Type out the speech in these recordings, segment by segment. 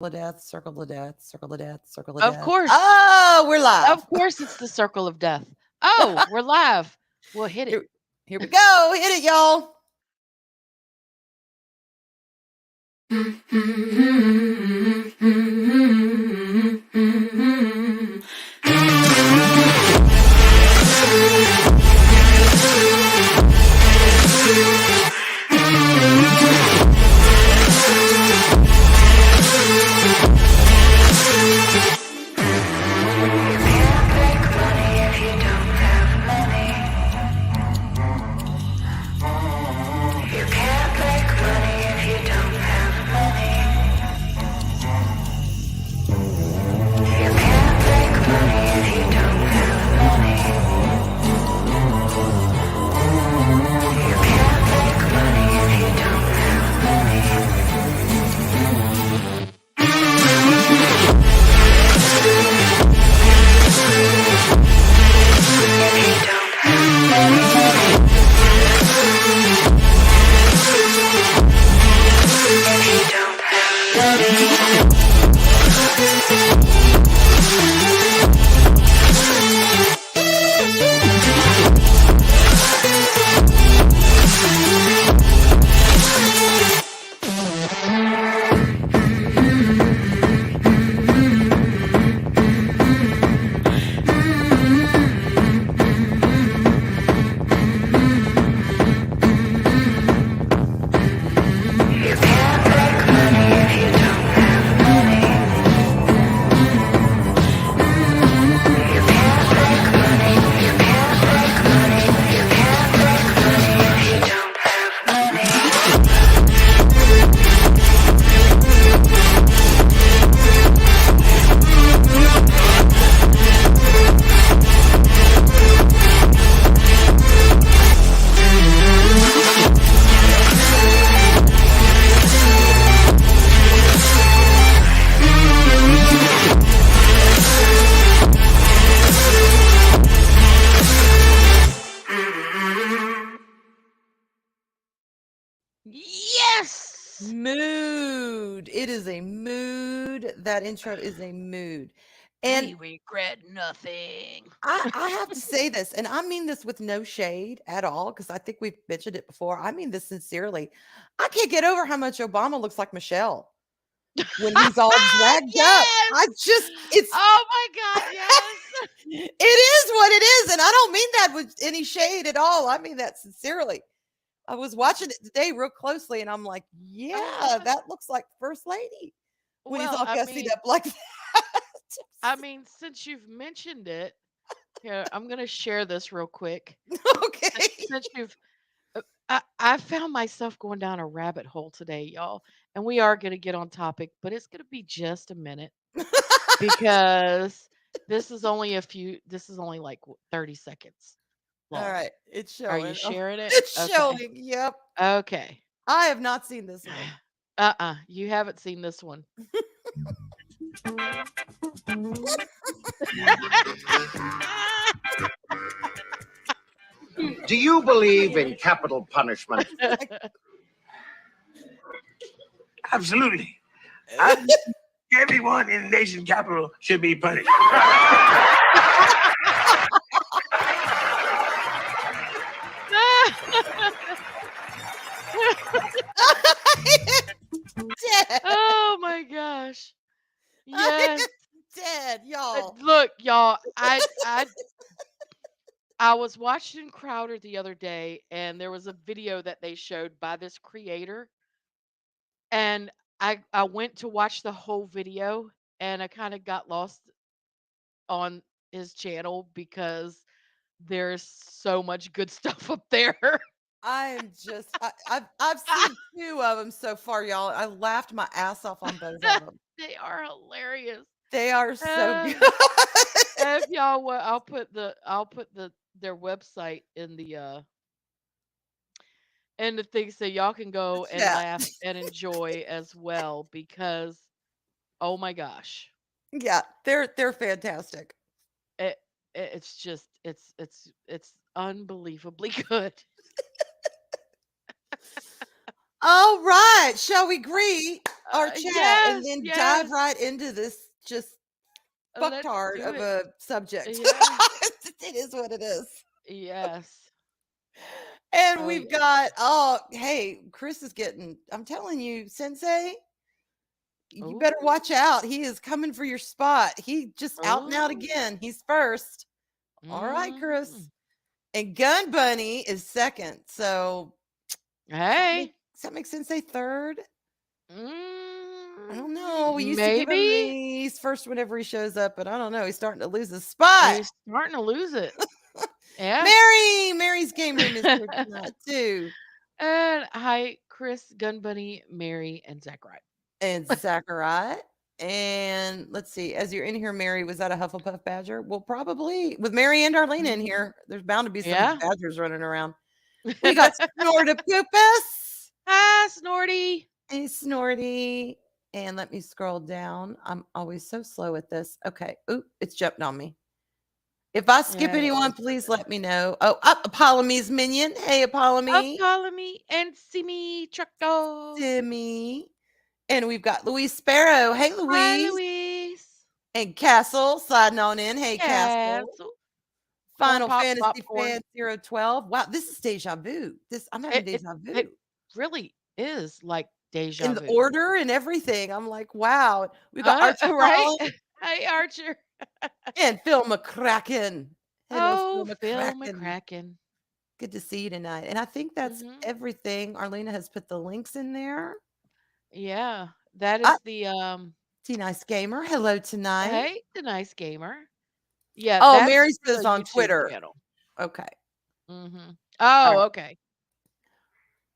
of death, circle of death, circle of death, circle of Of death. course. Oh, we're live. Of course it's the circle of death. Oh, we're live. Well, hit it. Here, here we go. Hit it, y'all. Yes. Mood. It is a mood. That intro is a mood. And We regret nothing. I have to say this, and I mean this with no shade at all, because I think we've mentioned it before. I mean this sincerely. I can't get over how much Obama looks like Michelle when he's all dragged up. Yes. I just, it's, Oh my God, yes. it is what it is. And I don't mean that with any shade at all. I mean that sincerely. I was watching it today real closely and I'm like, yeah, Uh, that looks like First Lady when he's well, all I gussied mean, up like that. since you've mentioned it, here, I'm gonna share this real quick. Okay. Since you've I found myself going down a rabbit hole today, y'all. And we are gonna get on topic, but it's gonna be just a minute because this is only like 30 seconds All long. right. It's Are you showing. Oh, sharing it? it's Okay. showing. Yep. Okay. I have not seen this one. You haven't seen this one. Do you believe in capital punishment? Absolutely. I think everyone in the nation capital should be punished. Dead. Oh my gosh. I Yes. am dead, y'all. Look, y'all, I was watching Crowder the other day and there was a video that they showed by this creator and I went to watch the whole video and I kind of got lost on his channel because there's so much good stuff up there. I am just I've seen 2 of them so far, y'all. I laughed my ass off on both of them. They are hilarious. They are so Uh, good. if y'all I'll put their website in the thing so y'all can The go and chat. laugh and enjoy as well because oh my gosh. Yeah, they're fantastic. It, it's just it's unbelievably good. All right. Shall we greet our chat and Yes, then dive yes. right into this just Let's fucktard do of it. a subject? Yeah. It is what it is. Yes. And Oh we've yeah. got, oh, hey, Chris is getting, I'm telling you, Sensei, you better Oh. watch out. He is coming for your spot. He just out and out Oh. again. He's first. All right, Chris. Mhm. And Gun Bunny is second. So Hey. does that make Sensei third? I don't know. We used to give him Maybe these first whenever he shows up, but I don't know. He's starting to lose his spot. he's starting to lose it. Yeah. Mary's game room is here tonight too. And hi, Chris, Gun Bunny, Mary, and Zachariah. And Zachariah. And let's see, as you're in here, Mary, was that a Hufflepuff badger? Well, probably with Mary and Arlene in Mhm. here, there's bound to be some Yeah. badgers running around. We got Snortopus. Hi, Snorty. Hey, Snorty. And let me scroll down. I'm always so slow at this. Okay. Oop, it's jumped on me. If I skip Yeah, it anyone, always please does let me know. Oh, up Apollome's minion. Hey, it. Apollomy. Follow me and see me, truck dog. Timmy. And we've got Louise Sparrow. Hey, Hi, Louise. Louise. And Castle sliding on in. Hey, Castle. Castle. Corn Final pop Fantasy popcorn. Fan 012. Wow, this is deja vu. I'm having It, it deja it vu really is like in deja the vu. order and everything. I'm like, wow. We got Archie Right? Collins Hey, Archer. and Phil McCracken. Hello, Oh, Phil Phil McCracken. McCracken. Good to see you tonight. And I think that's Hmm. everything. Arlena has put the links in there. Yeah, that Ah, is the T Nice Gamer. Hello tonight. hey, the nice gamer. Yeah, Oh, that's Mary for says the on YouTube Twitter. channel. Okay. Hmm. All Oh, right. okay.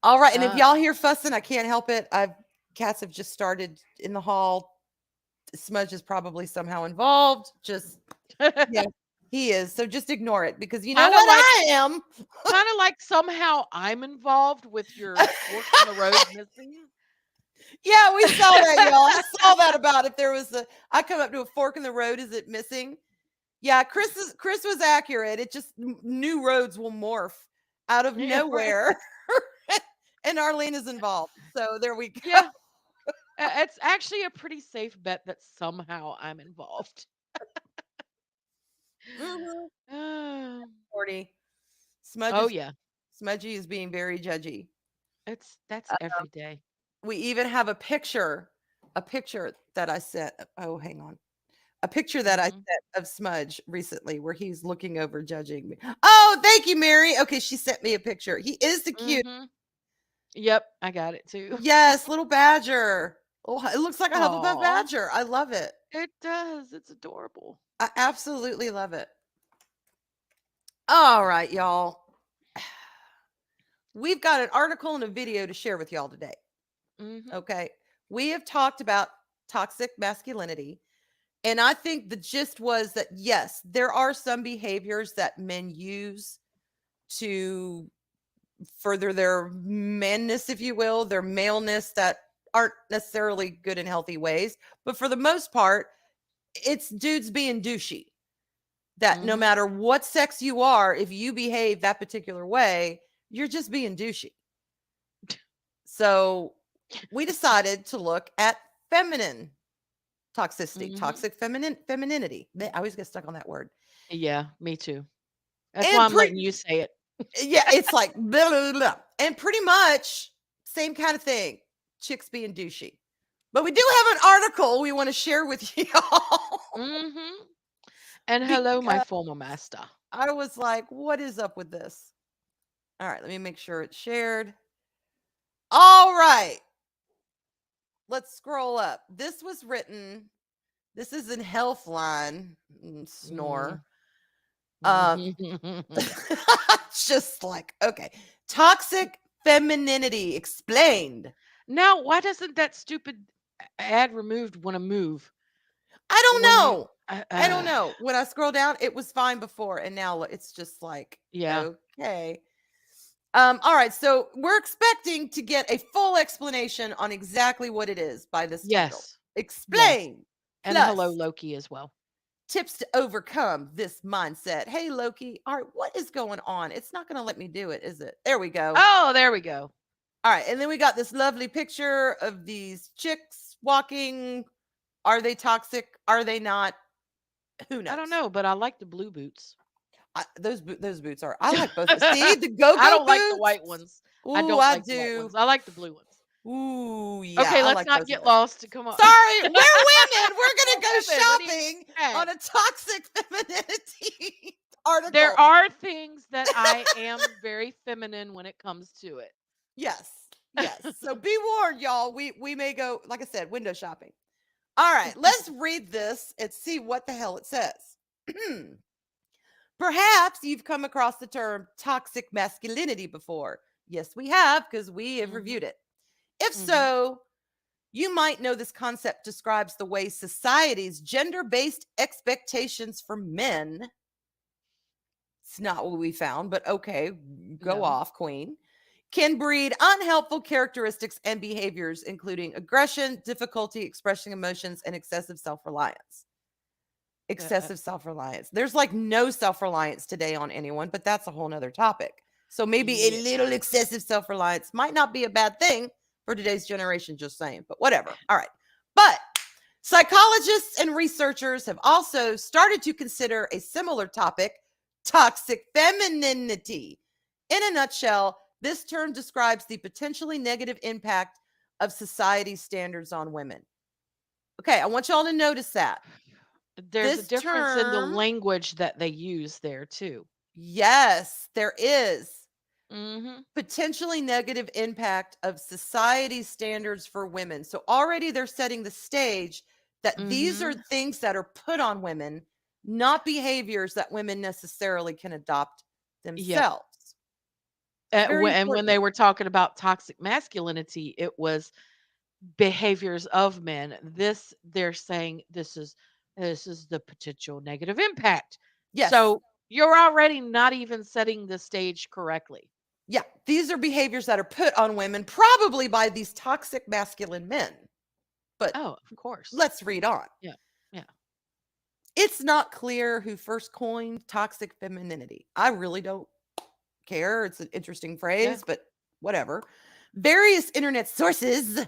All right. And if Uh, y'all hear fussing, I can't help it. Cats have just started in the hall. Smudge is probably somehow involved. Just yeah, he is. So just ignore it because you know kind of what like I am. kind of like somehow I'm involved with your fork in the road missing. Yeah, we saw that, y'all. I saw that about if there was I come up to a fork in the road. Is it missing? Yeah, Chris was accurate. It just new roads will morph out of Yeah, right. nowhere, and Arlene is involved. So there we go. Yeah, it's actually a pretty safe bet that somehow I'm involved. Mhm. Um, 40. Smudge oh is yeah, Smudgy is being very judgy. that's every day. We even have a picture that I sent. Oh, hang on. A picture that I Hmm. sent of Smudge recently where he's looking over judging me. Oh, thank you, Mary. Okay, she sent me a picture. He is the cute. Hmm. Yep, I got it too. Yes, little badger. Oh, it looks like a Hufflepuff Aw, badger. I love it. it does. It's adorable. I absolutely love it. All right, y'all. We've got an article and a video to share with y'all today. Hmm. Okay. We have talked about toxic masculinity. And I think the gist was that, yes, there are some behaviors that men use to further their manness, if you will, their maleness that aren't necessarily good and healthy ways. But for the most part, it's dudes being douchey. That no Hmm. matter what sex you are, if you behave that particular way, you're just being douchey. So we decided to look at feminine toxicity, Hmm. toxic femininity. I always get stuck on that word. Yeah, me too. That's why And I'm letting you say it. yeah, it's like blah, blah, blah. And pretty much same kind of thing. Chicks being douchey. But we do have an article we want to share with y'all Hmm. And hello, my because former master. I was like, what is up with this? All right, let me make sure it's shared. All right, let's scroll up. This was written, this is in Healthline, Hmm. snore. Um, just like, okay. Toxic femininity explained. Now, why doesn't that stupid ad removed want to move I don't when you? know. I don't know. When I scroll down, it was fine before, and now it's just like, Yeah. okay. All right. So we're expecting to get a full explanation on exactly what it is by this title. Yes. Yes. Explain And hello, plus Loki, as well. tips to overcome this mindset. Hey, Loki. All right, what is going on? It's not going to let me do it, is it? There we go. Oh, there we go. All right, and then we got this lovely picture of these chicks walking. Are they toxic? Are they not? Who I don't knows? know, but I like the blue boots. Those boots are. I like both. See the go I go don't like the boots. white ones. I Ooh, don't I like the white do. ones. I like the blue ones. Ooh, yeah, Okay, I let's like not both of get those. lost. Come on. Sorry, we're women. We're gonna go We're women. What do you shopping on expect? a toxic femininity There article. are things that I am very feminine when it comes to it. Yes, yes. So be warned, y'all. We may go, like I said, window shopping. All right, let's read this and see what the hell it says. Perhaps you've come across the term toxic masculinity before. Yes, we have, because we have Mhm. reviewed it. If Mhm. so, you might know this concept describes the way society's gender based expectations for men. It's not what we found, but okay, go No. off, queen. Can breed unhelpful characteristics and behaviors, including aggression, difficulty expressing emotions, and excessive self reliance. Excessive self reliance. There's like no self reliance today on anyone, but that's a whole nother topic. So maybe a Yeah. little excessive self reliance might not be a bad thing for today's generation, just saying, but whatever. All right. But psychologists and researchers have also started to consider a similar topic, toxic femininity. In a nutshell, this term describes the potentially negative impact of society's standards on women. Okay, I want y'all to notice that. There's a This difference in the term, language that they use there too. yes, there is Mhm. potentially negative impact of society's standards for women. So already they're setting the stage that these are Mhm. things that are put on women, not behaviors that women necessarily can adopt Yep. themselves. Very And when they important. were talking about toxic masculinity, it was behaviors of men. This they're saying this is the potential negative impact. Yes. So you're already not even setting the stage correctly. Yeah. These are behaviors that are put on women, probably by these toxic masculine men. But Oh, of course. let's read on. Yeah. Yeah. It's not clear who first coined toxic femininity. I really don't care. It's an interesting Yeah. phrase, but whatever. Various internet sources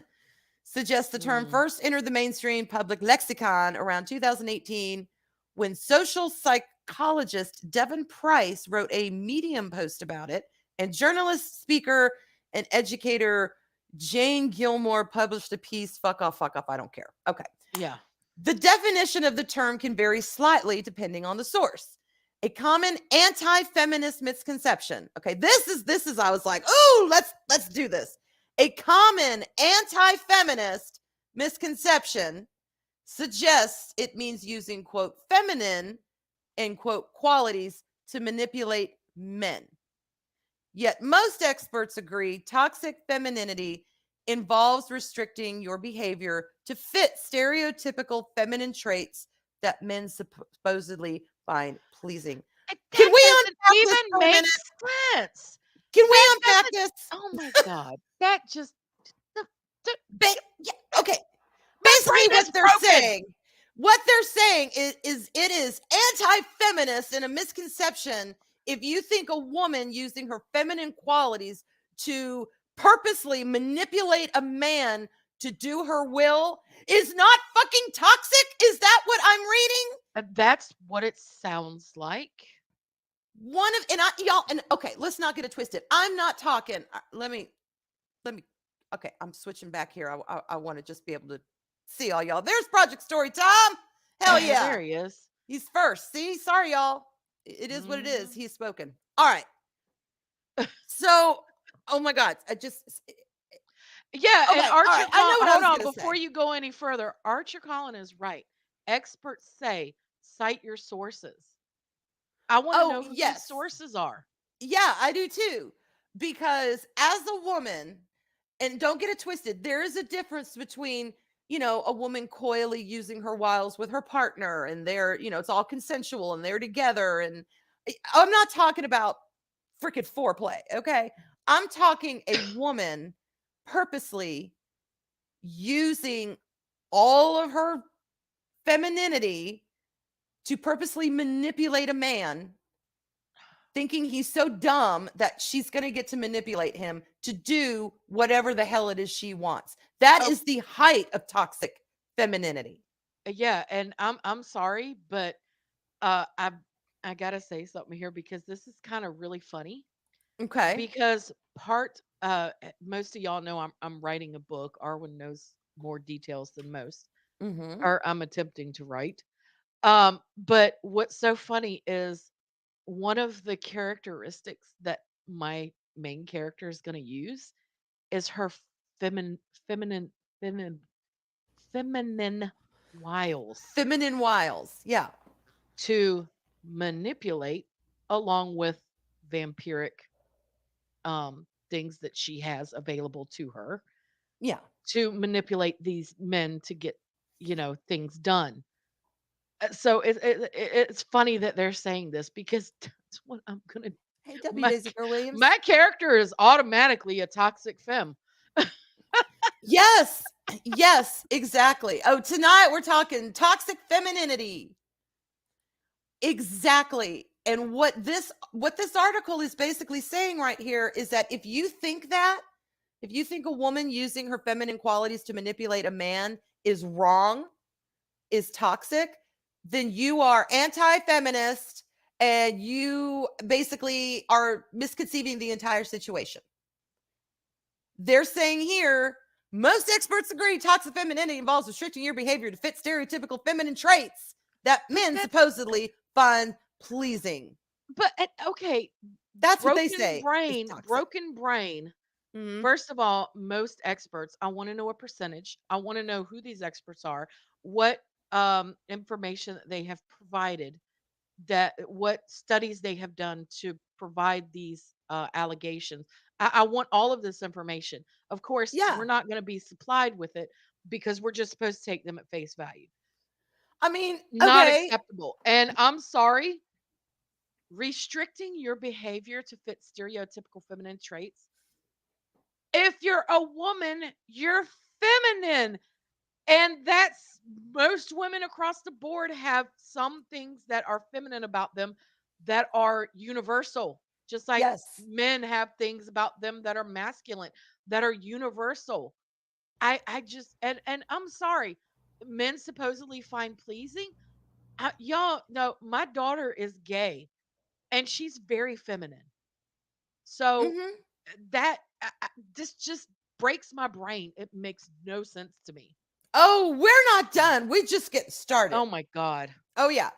suggest the term Mm. first entered the mainstream public lexicon around 2018 when social psychologist Devin Price wrote a Medium post about it, and journalist, speaker, and educator Jane Gilmore published a piece. Fuck off, I don't care. Okay. Yeah. The definition of the term can vary slightly depending on the source. A common anti-feminist misconception. Okay, this is I was like, "Oh, let's do this." A common anti-feminist misconception suggests it means using quote feminine and quote qualities to manipulate men. Yet most experts agree toxic femininity involves restricting your behavior to fit stereotypical feminine traits that men supposedly find pleasing. Can That we doesn't unpack this even for a make minute? sense. Can we That unpack doesn't. this? Oh my god. That just the, the, Yeah, okay. my Basically, brain is broken. what they're saying is it is anti-feminist and a misconception if you think a woman using her feminine qualities to purposely manipulate a man to do her will is not fucking toxic. Is that what I'm reading? That's what it sounds like. One of and I y'all and okay, let's not get it twisted. I'm not talking. Let me. Okay, I'm switching back here. I want to just be able to see all y'all. There's Project Story Time. Hell yeah, There he is. he's first. See, sorry y'all. It is what it is. Mhm. He's spoken. All right. So, oh my God, I just Yeah, and okay. All Archer right, I Collin know what I hold was on, gonna before say. you go any further, Archer Collin is right. Experts say, cite your sources. I wanna Oh know who these yes, sources are. yeah, I do too. Because as a woman, and don't get it twisted, there is a difference between, a woman coyly using her wiles with her partner and they're, it's all consensual and they're together. And I'm not talking about freaking foreplay. Okay. I'm talking a woman purposely using all of her femininity to purposely manipulate a man thinking he's so dumb that she's going to get to manipulate him to do whatever the hell it is she wants. That Oh, is the height of toxic femininity. yeah, and I'm sorry, but I gotta say something here because this is kind of really funny. Okay. Because most of y'all know I'm writing a book. Arwen knows more details than most, Mm-hmm. or I'm attempting to write. But what's so funny is one of the characteristics that my main character is going to use is her feminine, feminine, feminine, feminine wiles Feminine wiles. Yeah. to manipulate, along with vampiric things that she has available to her Yeah. to manipulate these men to get, things done. So it's funny that they're saying this because that's what I'm gonna. Hey, W. My Daisy Girl Williams. my character is automatically a toxic femme. Yes. Yes, exactly. Oh, tonight we're talking toxic femininity. Exactly. And what this article is basically saying right here is that if you think a woman using her feminine qualities to manipulate a man is wrong, is toxic, then you are anti-feminist and you basically are misconceiving the entire situation. They're saying here, most experts agree toxic femininity involves restricting your behavior to fit stereotypical feminine traits that But men that's supposedly find pleasing. but okay, That's what they broken say is brain, toxic. broken brain. Mhm. First of all, most experts, I want to know a percentage. I want to know who these experts are, what information that they have provided, that what studies they have done to provide these allegations. I want all of this information. Of course, we're Yeah. not going to be supplied with it because we're just supposed to take them at face value. I mean, Not okay. acceptable. And I'm sorry, restricting your behavior to fit stereotypical feminine traits. If you're a woman, you're feminine. And that's most women across the board have some things that are feminine about them that are universal. Just like Yes. men have things about them that are masculine, that are universal. I just and I'm sorry, men supposedly find pleasing. Y'all know my daughter is gay and she's very feminine. So Mhm. that this just breaks my brain. It makes no sense to me. Oh, we're not done. We just getting started. Oh my god. Oh yeah.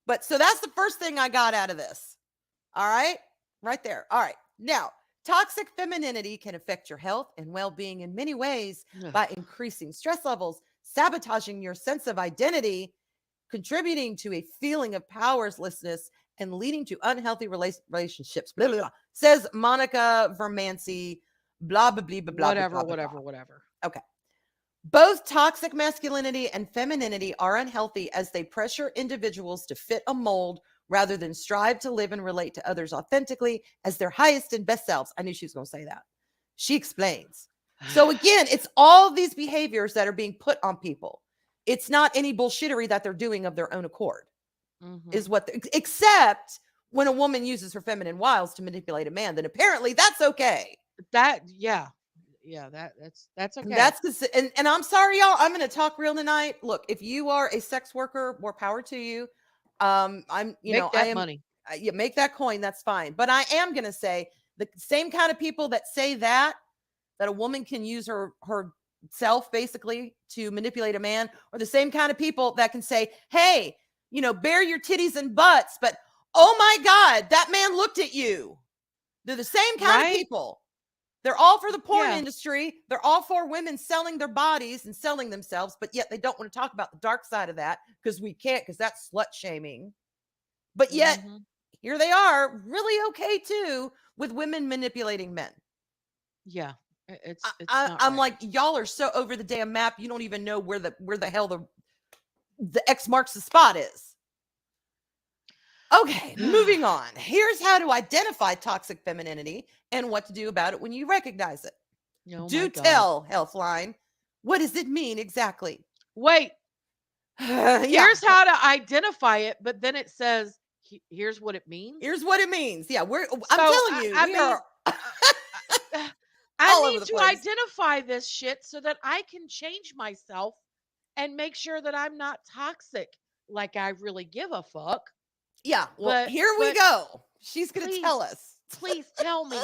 But so that's the first thing I got out of this. All right? Right there. All right. Now, toxic femininity can affect your health and well-being in many ways Ugh. by increasing stress levels, sabotaging your sense of identity, contributing to a feeling of powerlessness, and leading to unhealthy relationships. Blah, blah, blah, says Monica Vermancy, blah, blah, blah, blah, blah, blah, Whatever, blah, blah, whatever, blah. whatever. Okay. Both toxic masculinity and femininity are unhealthy as they pressure individuals to fit a mold rather than strive to live and relate to others authentically as their highest and best selves. I knew she was going to say that. She explains. So again, it's all these behaviors that are being put on people. It's not any bullshittery that they're doing of their own accord, is Mhm. what, except when a woman uses her feminine wiles to manipulate a man, then apparently that's okay. That yeah. Yeah, that's And okay. and I'm sorry, y'all. I'm going to talk real tonight. Look, if you are a sex worker, more power to you. Make I that am. money. You make that coin. That's fine. But I am going to say the same kind of people that say that a woman can use her self basically to manipulate a man, or the same kind of people that can say, "Hey, bare your titties and butts," but oh my God, that man looked at you. They're the same kind of Right? people. They're all for the porn Yeah. industry. They're all for women selling their bodies and selling themselves, but yet they don't want to talk about the dark side of that because we can't, because that's slut shaming. But yet Mhm. here they are, really okay too, with women manipulating men. Yeah. I, It's I, not I'm right. like, y'all are so over the damn map. You don't even know where the hell the X marks the spot is. Okay, moving on. Here's how to identify toxic femininity and what to do about it when you recognize it. Oh my Do god. tell, Healthline. What does it mean exactly? Wait, Yeah. here's how to identify it, but then it says here's what it means. Here's what it means. Yeah, I'm So telling you, I we mean, are I all over need the to place. identify this shit so that I can change myself and make sure that I'm not toxic like I really give a fuck. Yeah, well, But here we but go. She's going to tell please, us. please tell me.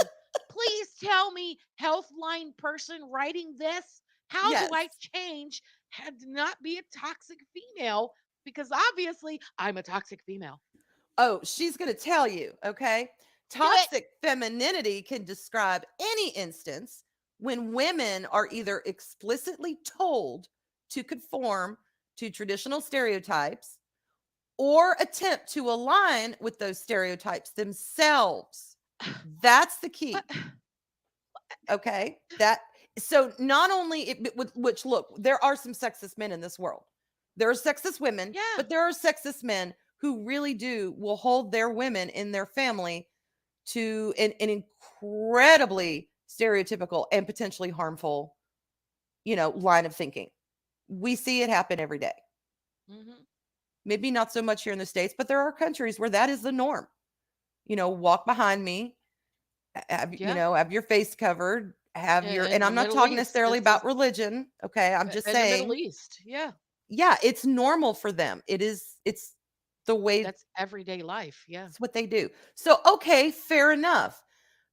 Please tell me, Healthline person writing this, how do Yes. I change to not be a toxic female? Because obviously I'm a toxic female. Oh, she's going to tell you, okay? Do it. Toxic femininity can describe any instance when women are either explicitly told to conform to traditional stereotypes or attempt to align with those stereotypes themselves. That's the key. But Okay? That so not only which look, there are some sexist men in this world. There are sexist women, yeah. but there are sexist men who really will hold their women in their family to an incredibly stereotypical and potentially harmful, line of thinking. We see it happen every day. Hmm. Maybe not so much here in the States, but there are countries where that is the norm. Walk behind me, Yeah. have your face covered, and In the I'm not Middle talking East, necessarily this is about religion. Okay. I'm just in the Middle saying, East. Yeah. yeah, it's normal for them. It's the way, That's everyday life. Yeah. it's what they do. So, okay, fair enough.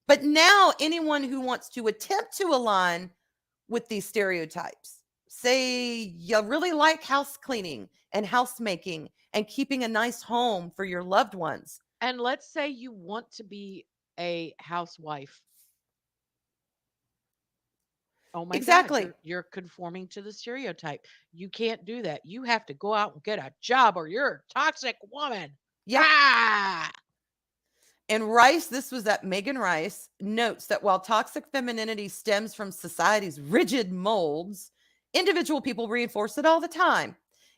But now anyone who wants to attempt to align with these stereotypes, say you really like house cleaning and housemaking and keeping a nice home for your loved ones. And let's say you want to be a housewife. Oh my God, Exactly. you're conforming to the stereotype. You can't do that. You have to go out and get a job or you're a toxic woman. Yep. Ah! And Rice, this was at Megan Rice, notes that while toxic femininity stems from society's rigid molds, individual people reinforce it all the time.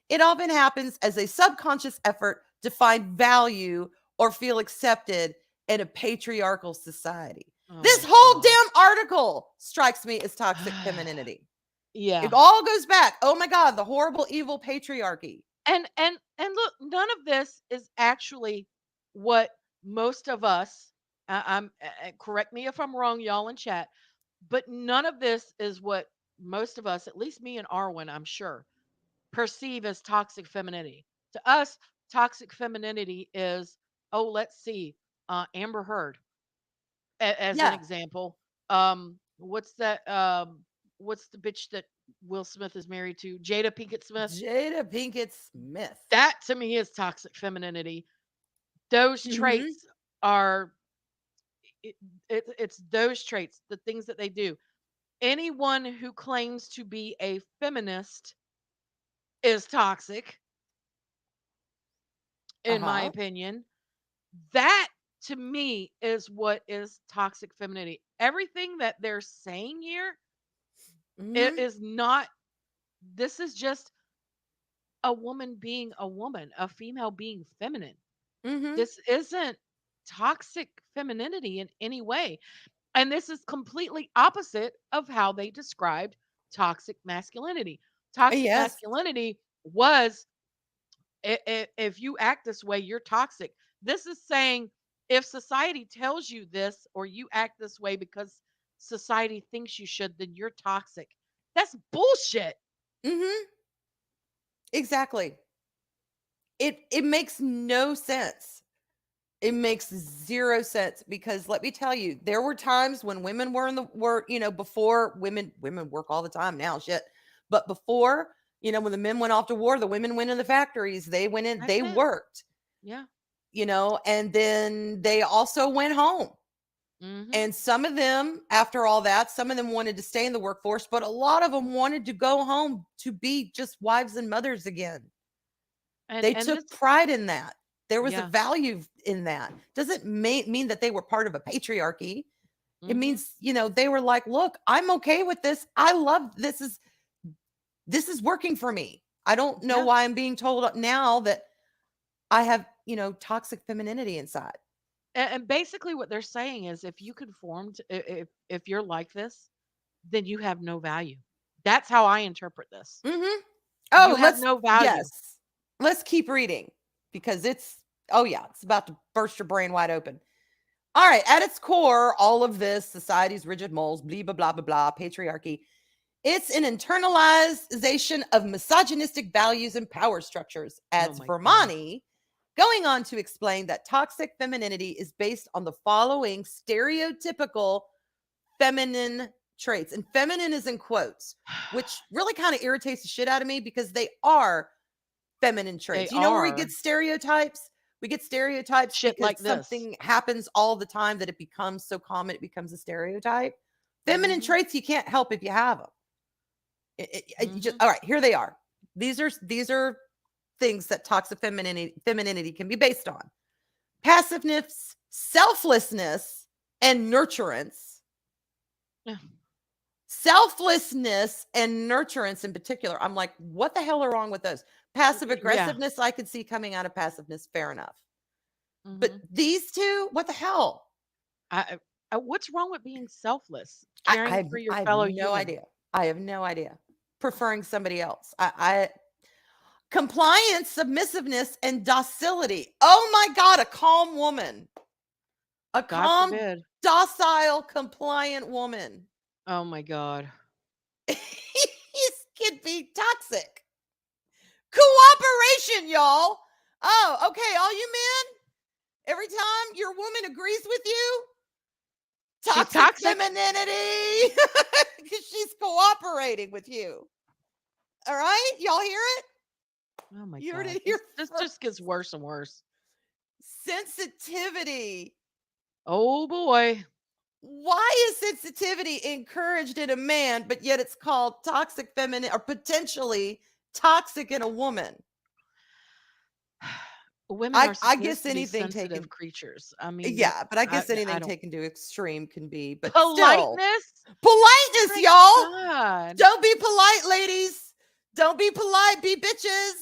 It often happens as a subconscious effort to find value or feel accepted in a patriarchal society. This Oh whole God. damn article strikes me as toxic femininity. It Yeah. all goes back. Oh my God, the horrible, evil patriarchy. And look, none of this is actually what most of us correct me if I'm wrong, y'all in chat, but none of this is what most of us, at least me and Arwen, I'm sure, perceive as toxic femininity. To us, toxic femininity is, oh, let's see, Amber Heard, as an Yeah. example. What's that? What's the bitch that Will Smith is married to? Jada Pinkett Smith. Jada Pinkett Smith. That to me is toxic femininity. Those Mm-hmm. traits are it, it's those traits, the things that they do. Anyone who claims to be a feminist is toxic, in my Uh-huh. opinion. That to me is what is toxic femininity. Everything that they're saying here, it Mm-hmm. is not, this is just a woman being a woman, a female being feminine. Mm-hmm. This isn't toxic femininity in any way. And this is completely opposite of how they described toxic masculinity. Toxic Yes. masculinity was, if you act this way, you're toxic. This is saying if society tells you this or you act this way because society thinks you should, then you're toxic. That's bullshit. Mm-hmm. Exactly. It makes no sense. It makes zero sense because let me tell you, there were times when women before women work all the time now, shit. But before, when the men went off to war, the women went in the factories, they went in, That's they it. worked, Yeah. and then they also went home. Hmm. And some of them, after all that, some of them wanted to stay in the workforce, but a lot of them wanted to go home to be just wives and mothers again. They And this, took pride in that. There was a yeah. value in that. Doesn't mean that they were part of a patriarchy. It Hmm. means, they were like, look, I'm okay with this. I love this is working for me. I don't know Yeah. why I'm being told now that I have, toxic femininity inside. And basically what they're saying is if you conform to, if you're like this, then you have no value. That's how I interpret this. Mhm. You Oh, have no value. yes. Let's keep reading because it's Oh, yeah, it's about to burst your brain wide open. All right, at its core, all of this, society's rigid moles, blah, blah, blah, blah, blah, patriarchy, it's an internalization of misogynistic values and power structures, Oh adds my god. Vermani, going on to explain that toxic femininity is based on the following stereotypical feminine traits. And feminine is in quotes, which really kind of irritates the shit out of me because they are feminine They traits. You know where we are get stereotypes? We get stereotypes shit because like this. something happens all the time that it becomes so common it becomes a stereotype. Feminine Mhm. traits you can't help if you have them. You just Mhm. all right. Here they are. These are things that toxic femininity can be based on: passiveness, selflessness, and nurturance. Yeah. Selflessness and nurturance in particular. I'm like, what the hell are wrong with those? Passive Yeah. aggressiveness, I could see coming out of passiveness. Fair enough. But Mhm. these two, what the hell? What's wrong with being selfless? I, Caring I, for your I have fellow no human. idea. I have no idea. Preferring somebody else. Compliance, submissiveness, and docility. Oh my God, a calm woman. A God calm, forbid. docile, compliant woman. Oh my god. This could be toxic. Cooperation, y'all. Oh, okay, all you men, every time your woman agrees with you, She toxic toxic? femininity, because she's cooperating with you. All right, y'all hear it? Oh my You heard god. it here This just first. gets worse and worse. Sensitivity. Oh boy. Why is sensitivity encouraged in a man, but yet it's called toxic feminine or potentially toxic in a woman? Women I are I supposed guess to be anything sensitive taken, creatures. I mean, yeah, but I I guess I anything don't. taken to extreme can be, but still. Politeness? Politeness, My y'all. god. Don't be polite, ladies. Don't be polite, be bitches.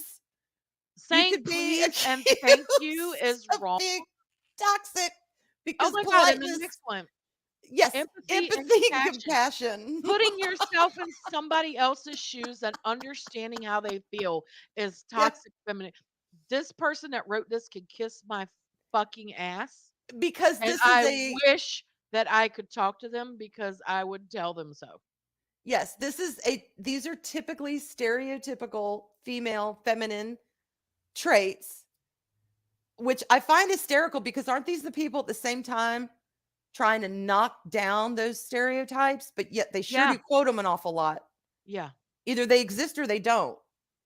You Saying could be please and thank you accused is of wrong. being toxic Oh because my god, and the politeness, next one, yes, empathy and empathy and compassion. compassion. Putting yourself in somebody else's shoes and understanding how they feel is Yeah, toxic feminine. This person that wrote this can kiss my fucking ass, because and this is I a wish that I could talk to them because I would tell them so. yes, this is a these are typically stereotypical female feminine traits, which I find hysterical because aren't these the people at the same time trying to knock down those stereotypes, but yet they sure Yeah, do quote them an awful lot. yeah. Either they exist or they don't.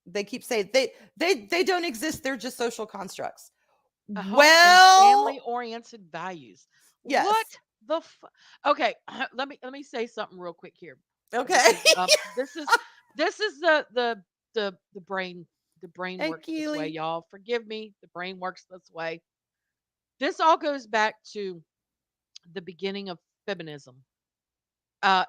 They keep saying they don't exist. They're just social constructs. A home and Well, family-oriented values. What yes. the Okay, let me say something real quick here, Okay. because this is the brain And works this way, Keely. y'all. Forgive me, the brain works this way. This all goes back to the beginning of feminism.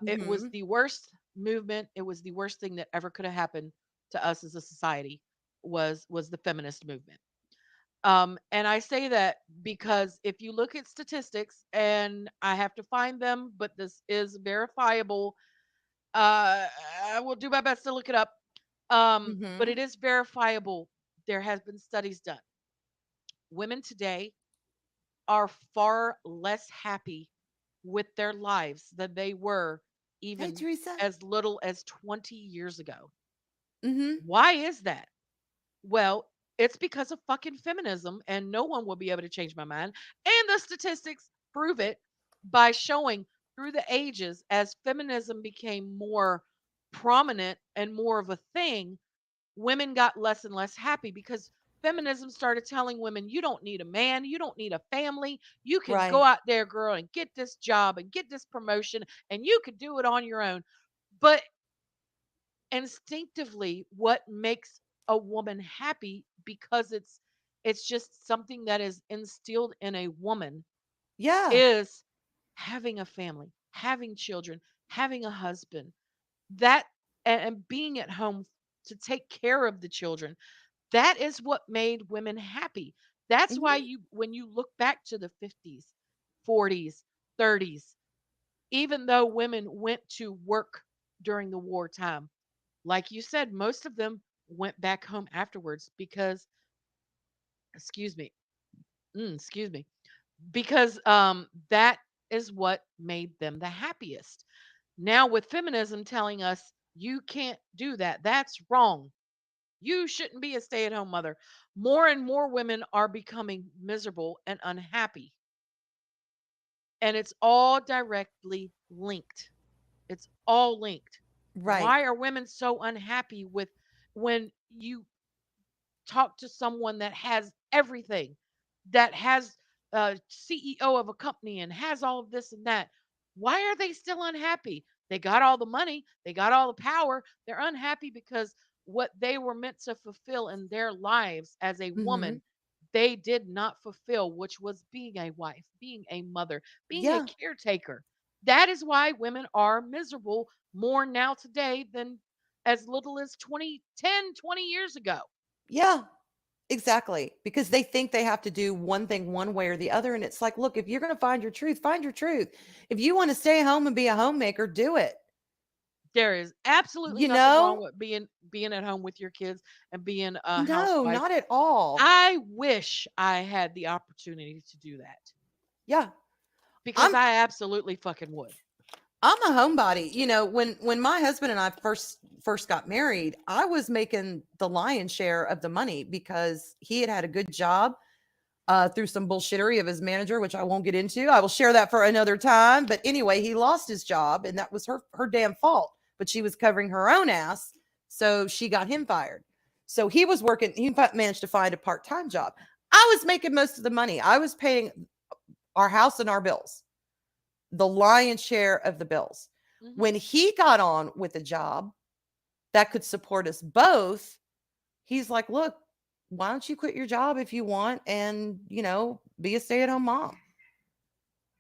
It was Mhm. the worst movement. It was the worst thing that ever could have happened to us as a society. Was the feminist movement. And I say that because if you look at statistics, and I have to find them, but this is verifiable. Uh, I will do my best to look it up. But Mhm. it is verifiable. There has been studies done. Women today are far less happy with their lives than they were Hey, even Teresa. as little as 20 years ago. Mhm. Why is that? Well, it's because of fucking feminism, and no one will be able to change my mind. And the statistics prove it by showing through the ages as feminism became more prominent and more of a thing, women got less and less happy because feminism started telling women, you don't need a man, you don't need a family, you can go Right. out there, girl, and get this job and get this promotion, and you could do it on your own. But instinctively, what makes a woman happy, because it's just something that is instilled in a woman, Yeah. is having a family, having children, having a husband, that and being at home to take care of the children. That is what made women happy. That's why Mhm. you when you look back to the 50s, 40s, 30s, even though women went to work during the wartime, like you said, most of them went back home afterwards because, excuse me, excuse me, because that is what made them the happiest. Now with feminism telling us you can't do that, that's wrong. You shouldn't be a stay-at-home mother. More and more women are becoming miserable and unhappy, and it's all directly linked. It's all linked. Right. Why are women so unhappy with when you talk to someone that has everything, that has a CEO of a company and has all of this and that? Why are they still unhappy? They got all the money, they got all the power. They're unhappy because what they were meant to fulfill in their lives as a Mhm. woman, they did not fulfill, which was being a wife, being a mother, being a Yeah. caretaker. That is why women are miserable more now today than as little as 20, 10, 20 years ago. Yeah. Exactly. Because they think they have to do one thing one way or the other. And it's like, look, if you're going to find your truth, find your truth. If you want to stay home and be a homemaker, do it. There is absolutely You nothing wrong know? with being at home with your kids and being a No, housewife. not at all. I wish I had the opportunity to do that Yeah. because I'm I absolutely fucking would. I'm a homebody. When my husband and I first got married, I was making the lion's share of the money because he had a good job through some bullshittery of his manager, which I won't get into. I will share that for another time. But anyway, he lost his job, and that was her damn fault. But she was covering her own ass, so she got him fired. So he was working. He managed to find a part time job. I was making most of the money. I was paying our house and our bills, the lion's share of the bills. Hmm. When he got on with a job that could support us both, he's like, "Look, why don't you quit your job if you want and, be a stay-at-home mom?"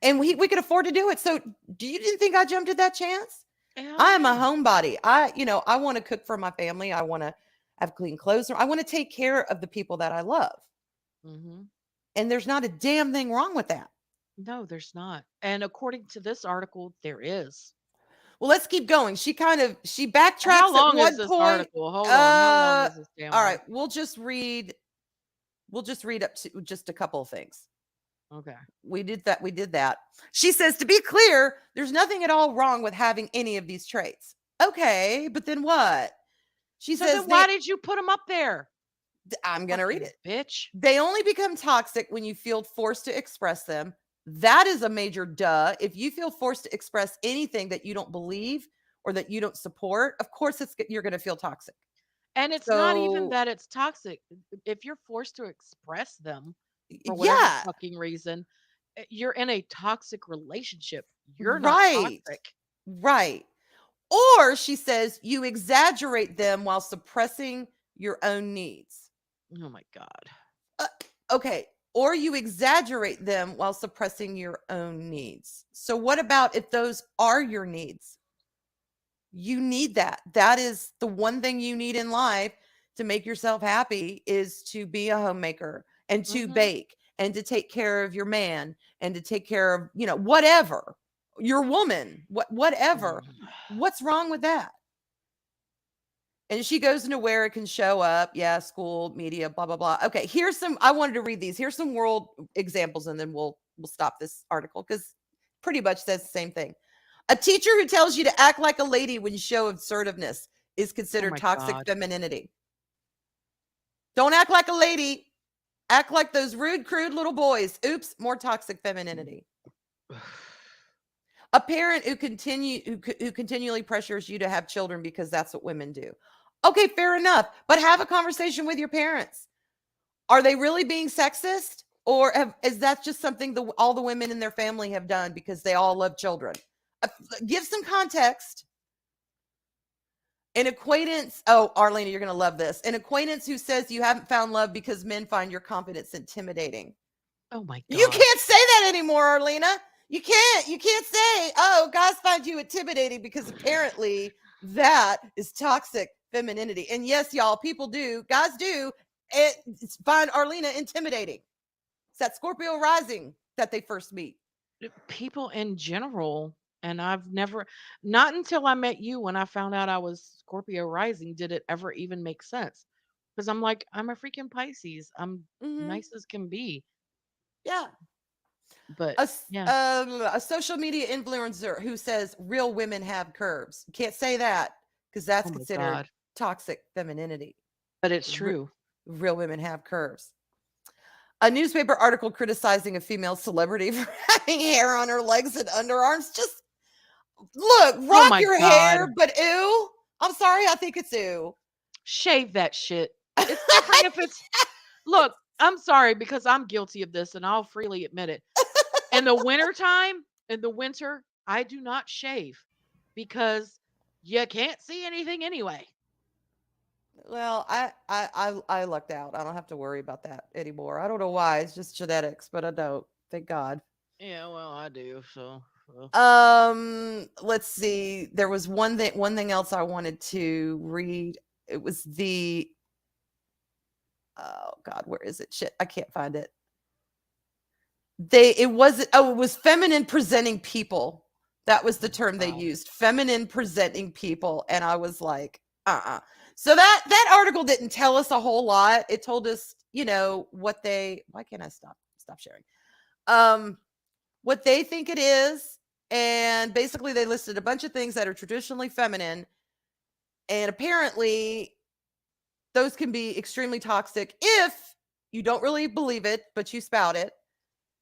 And we could afford to do it. So, do you didn't think I jumped at that chance? Hell I am a yeah. homebody. I want to cook for my family. I want to have clean clothes. I want to take care of the people that I love. Hmm. And there's not a damn thing wrong with that. No, there's not. And according to this article, there is. Well, let's keep going. She How backtracks at long is one this point. article? Hold on. How long Uh is this damn all right, article? we'll just read up to just a couple of things. Okay. We did that. She says, to be clear, there's nothing at all wrong with having any of these traits. Okay, but then what? She So says then why did you put them up there? I'm going to read Fucking it. bitch. They only become toxic when you feel forced to express them. That is a major duh. If you feel forced to express anything that you don't believe or that you don't support, of course you're going to feel toxic. And it's not even So, that it's toxic. If you're forced to express them for whatever yeah, fucking reason, you're in a toxic relationship. You're not right. toxic. Right. Or she says you exaggerate them while suppressing your own needs. Oh my God. Uh, okay. Or you exaggerate them while suppressing your own needs. So, what about if those are your needs? You need that. That is the one thing you need in life to make yourself happy is to be a homemaker and to Hmm. bake and to take care of your man and to take care of, whatever, your woman, whatever. What's wrong with that? And she goes into where it can show up. Yeah, school, media, blah, blah, blah. Okay, I wanted to read these. Here's some world examples, and then we'll stop this article because pretty much says the same thing. A teacher who tells you to act like a lady when you show assertiveness is Oh considered my toxic God. femininity. Don't act like a lady. Act like those rude, crude little boys. Oops, more toxic femininity. A parent who continually pressures you to have children because that's what women do. Okay, fair enough, but have a conversation with your parents. Are they really being sexist, or is that just something all the women in their family have done because they all love children? Uh, Give some context. An acquaintance, oh, Arlena, you're going to love this. An acquaintance who says you haven't found love because men find your confidence intimidating. Oh my You God. can't say that anymore, Arlena. You can't. You can't say, oh, guys find you intimidating because apparently that is toxic femininity. And yes, y'all, people do, guys do find Arlena intimidating. It's that Scorpio rising that they first meet. People in general, and I've never, not until I met you when I found out I was Scorpio rising, did it ever even make sense. Because I'm like, I'm a freaking Pisces. I'm Hmm. nice as can be. Yeah. But yeah. A social media influencer who says real women have curves. Can't say that because that's Oh my considered God. toxic femininity. But it's Re- true. real women have curves. A newspaper article criticizing a female celebrity for having hair on her legs and underarms. Just look, Oh rock my your hair, God. but ew. I'm sorry, I think it's ew. Shave that shit. It's different if it's look, I'm sorry because I'm guilty of this and I'll freely admit it. In the wintertime, in the winter, I do not shave because you can't see anything anyway. Well, I lucked out. I don't have to worry about that anymore. I don't know why. It's just genetics, but I don't. Thank God. Yeah, well, I do. So, Let's see. There was one thing else I wanted to read. It was the oh God, where is it? Shit, I can't find it. It wasn't it was feminine presenting people. That was the term they wow. used. Feminine presenting people. And I was like, uh-uh. So that article didn't tell us a whole lot. It told us, what they why can't I stop sharing? What they think it is. And basically they listed a bunch of things that are traditionally feminine. And apparently those can be extremely toxic if you don't really believe it, but you spout it.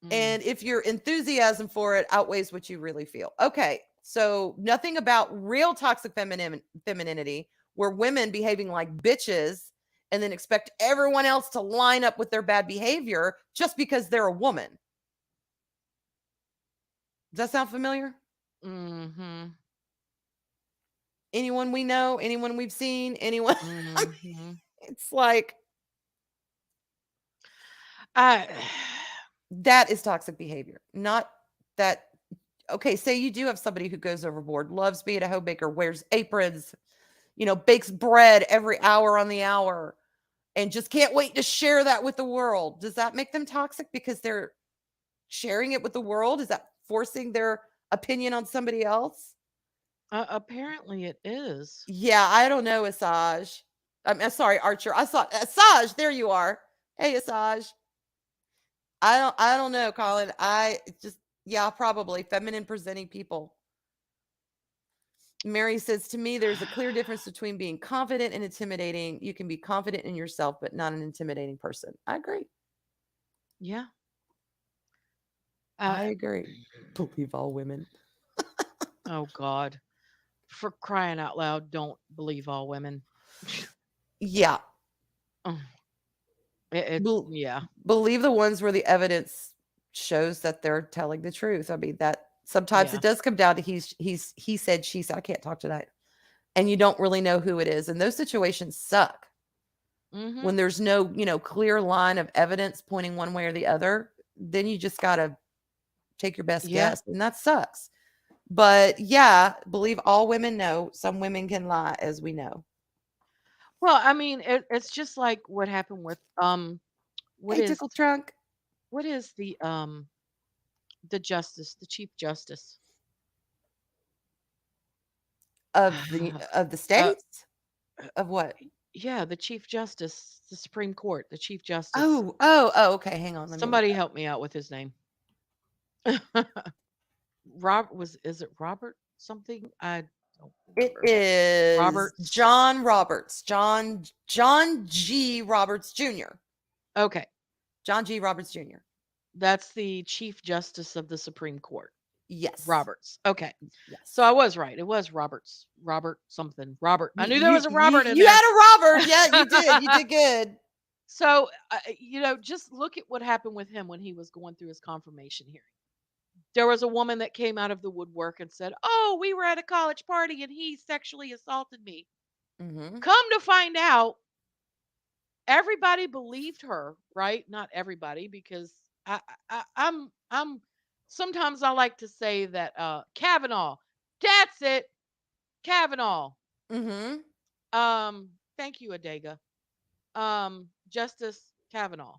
Mm. And if your enthusiasm for it outweighs what you really feel. Okay. So nothing about real toxic femininity where women behaving like bitches and then expect everyone else to line up with their bad behavior just because they're a woman. Does that sound familiar? Mhm. Anyone we know, anyone we've seen, anyone Mhm. it's like I that is toxic behavior. Not that okay, say you do have somebody who goes overboard, loves being a homemaker, wears aprons, bakes bread every hour on the hour and just can't wait to share that with the world. Does that make them toxic because they're sharing it with the world? Is that forcing their opinion on somebody else? apparently it is. Yeah, I don't know, Asaj. I'm sorry, Archer. I saw Asaj. There you are. Hey, Asaj. I don't know, Colin. I just yeah, probably feminine presenting people. Mary says to me, there's a clear difference between being confident and intimidating. You can be confident in yourself, but not an intimidating person. I agree. Yeah. I Uh, agree. Believe all women. oh God. For crying out loud, don't believe all women. Yeah. Oh, it's Bel yeah. believe the ones where the evidence shows that they're telling the truth. I mean, that sometimes Yeah. it does come down to he said, she said, I can't talk tonight. And you don't really know who it is. And those situations suck when Mhm. there's no, clear line of evidence pointing one way or the other. Then you just gotta take your best Yeah. guess. And that sucks. But yeah, believe all women know. Some women can lie, as we know. Well, I mean, it's just like what happened with what Hey, is Tickle Trunk what is the justice, the chief justice? of the uh states? Of what? yeah, the chief justice, the Supreme Court, the chief justice. Oh, okay, hang on, let me look Somebody up. help me out with his name. Is it Robert something? I don't It remember. is Roberts. John Roberts, John G. Roberts Jr. Okay. John G. Roberts Jr. That's the chief justice of the Supreme Court. Yes. Roberts. Okay. So I Yes. was right. It was Roberts. Robert something. Robert. I You knew there you was a you Robert in you there. had a Robert. Yeah, you did. You did good. So, just look at what happened with him when he was going through his confirmation hearing. There was a woman that came out of the woodwork and said, "Oh, we were at a college party and he sexually assaulted me." Mhm. Come to find out, everybody believed her, right? Not everybody, because I'm sometimes I like to say that Kavanaugh, that's it, Kavanaugh. Mhm. Thank you, Adega. Justice Kavanaugh.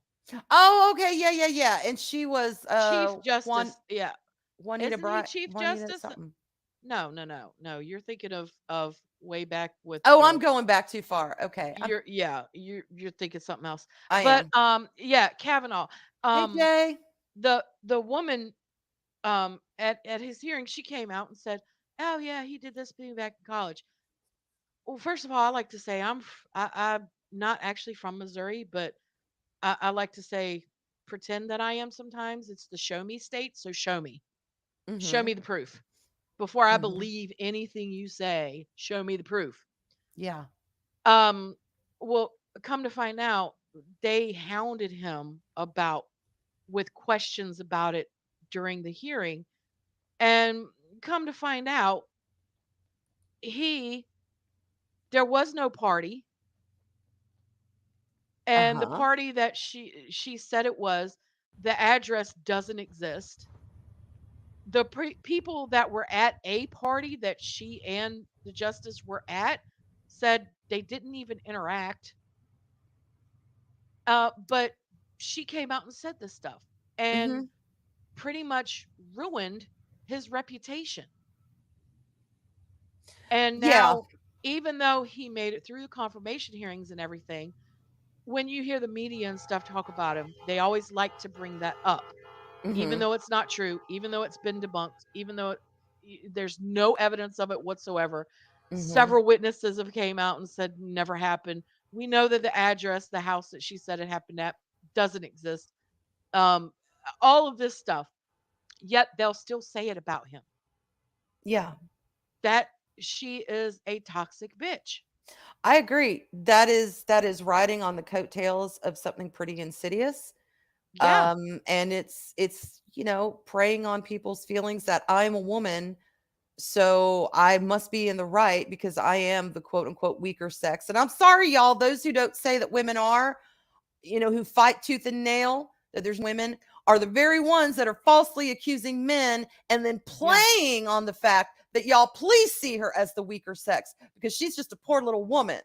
Oh, okay. Yeah, yeah, yeah. And she was Chief Justice, yeah. Juanita Isn't he Bright Chief Juanita Justice? something. No, no, no, no. You're thinking of way back with Oh, I'm going back too far. Okay. you're thinking something else. I But am. yeah, Kavanaugh. Hey, Um Jay. The woman at his hearing, she came out and said, "Oh yeah, he did this being back in college." Well, first of all, I like to say I'm not actually from Missouri, but I like to say pretend that I am sometimes. It's the show me state, so show Mhm. me the proof before I Mhm. believe anything you say. Show me the proof. Yeah. Um, well, come to find out, they hounded him about with questions about it during the hearing, and come to find out, he there was no party, and the Uh-huh. party that she said it was, the address doesn't exist. The people that were at a party that she and the justice were at said they didn't even interact. But she came out and said this stuff and Mhm. pretty much ruined his reputation. And Yeah. now, even though he made it through the confirmation hearings and everything, when you hear the media and stuff talk about him, they always like to bring that up, even Mhm. though it's not true, even though it's been debunked, even though there's no evidence of it whatsoever. Mhm. Several witnesses have came out and said never happened. We know that the address, the house that she said it happened at, doesn't exist. Um, all of this stuff, yet they'll still say it about him. Yeah. That she is a toxic bitch. I agree. That is riding on the coattails of something pretty insidious. Yeah, And it's, preying on people's feelings that I'm a woman, so I must be in the right because I am the quote unquote weaker sex. And I'm sorry, y'all, those who don't say that women are, who fight tooth and nail that there's women are the very ones that are falsely accusing men and then yeah. playing on the fact that y'all please see her as the weaker sex because she's just a poor little woman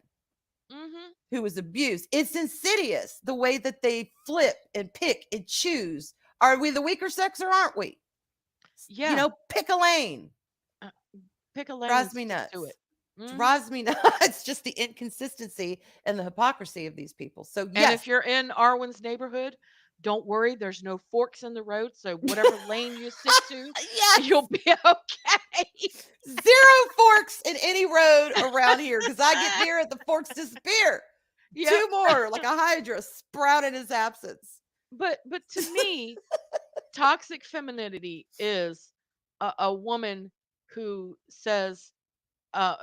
Mhm. who was abused. It's insidious the way that they flip and pick and choose. Are we the weaker sex or aren't we? Yeah. Pick a lane. Uh, Pick a lane and Drives me stick to nuts. it. Mhm. Drives me nuts. Just the inconsistency and the hypocrisy of these people. So And yes. if you're in Arwen's neighborhood, don't worry, there's no forks in the road, so whatever lane you stick to, Yes. you'll be okay. Zero forks in any road around here because I get near it, the forks disappear. Yep. Two more, like a hydra, sprout in his absence. But to me, toxic femininity is a woman who says, I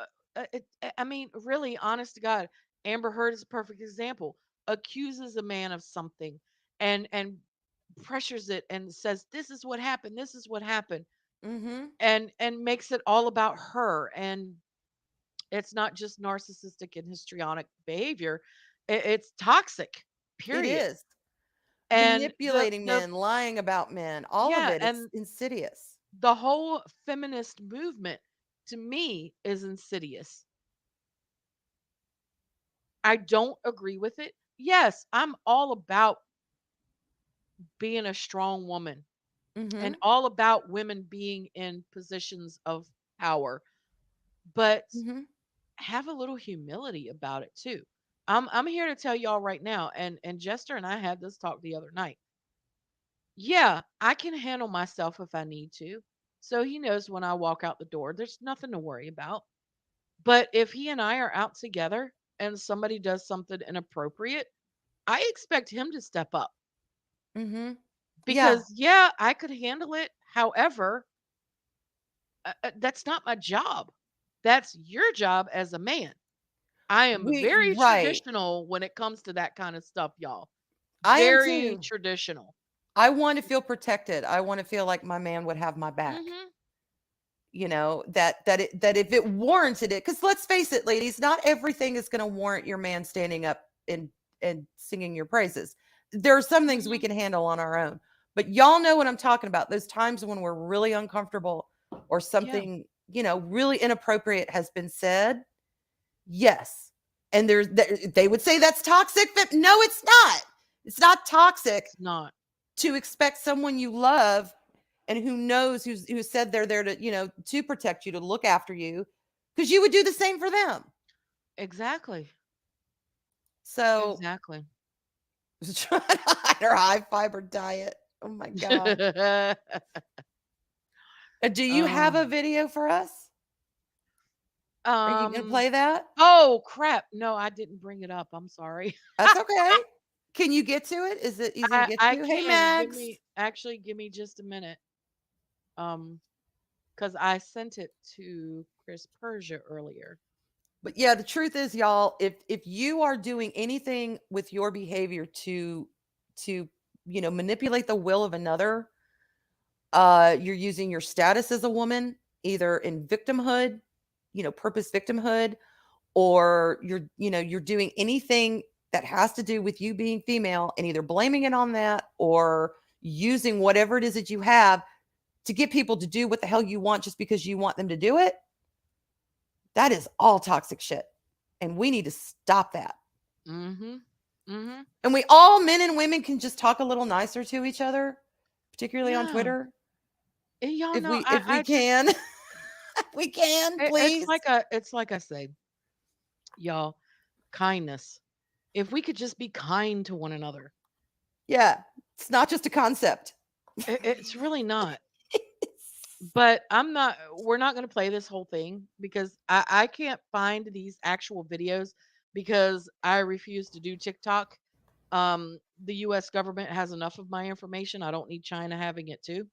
mean, really, honest to God, Amber Heard is a perfect example. Accuses a man of something and pressures it and says, "This is what happened. This is what happened," Mm-hmm. and makes it all about her. And it's not just narcissistic and histrionic behavior; it's toxic. It Period. is. And Manipulating men, lying about men, all of yeah, it. It's and insidious. the whole feminist movement to me is insidious. I don't agree with it. Yes, I'm all about being a strong woman and Mm-hmm. all about women being in positions of power, but Mm-hmm. have a little humility about it too. I'm here to tell y'all right now, and Jester and I had this talk the other night. Yeah, I can handle myself if I need to. So he knows when I walk out the door, there's nothing to worry about. But if he and I are out together and somebody does something inappropriate, I expect him to step up Mm-hmm. Yeah. because, yeah, I could handle it. However, that's not my job. That's your job as a man. I am very Right. traditional when it comes to that kind of stuff, y'all. I am Very too. traditional. I want to feel protected. I want to feel like my man would have my back. Hmm. That if it warranted it, because let's face it, ladies, not everything is going to warrant your man standing up and singing your praises. There are some things we Hmm. can handle on our own, but y'all know what I'm talking about. Those times when we're really uncomfortable or Yeah, something really inappropriate has been said. Yes, and they would say that's toxic, but no, it's not. It's not toxic it's not. to expect someone you love and who knows who said they're there to to protect you, to look after you, because you would do the same for them. Exactly. So Exactly. trying to hide our high fiber diet. Oh my god. Do you have a video for us? Are you gonna um play that? oh crap. No, I didn't bring it up. I'm sorry. That's okay. Can you get to it? Is it easy to get I to? Hey, can Mags. give me just a minute. Um because I sent it to Chris Persia earlier. But yeah, the truth is, y'all, if you are doing anything with your behavior to manipulate the will of another, you're using your status as a woman, either in victimhood, purpose victimhood, or you're doing anything that has to do with you being female and either blaming it on that or using whatever it is that you have to get people to do what the hell you want just because you want them to do it. That is all toxic shit. And we need to stop that. Mhm. Mhm. And we all, men and women, can just talk a little nicer to each other, particularly on Yeah. Twitter. And y'all If know, we if we I just can. We can, please. it's like I say, y'all, kindness. If we could just be kind to one another. Yeah. It's not just a concept. It's really not. But we're not going to play this whole thing because I can't find these actual videos because I refuse to do TikTok. The US government has enough of my information. I don't need China having it too.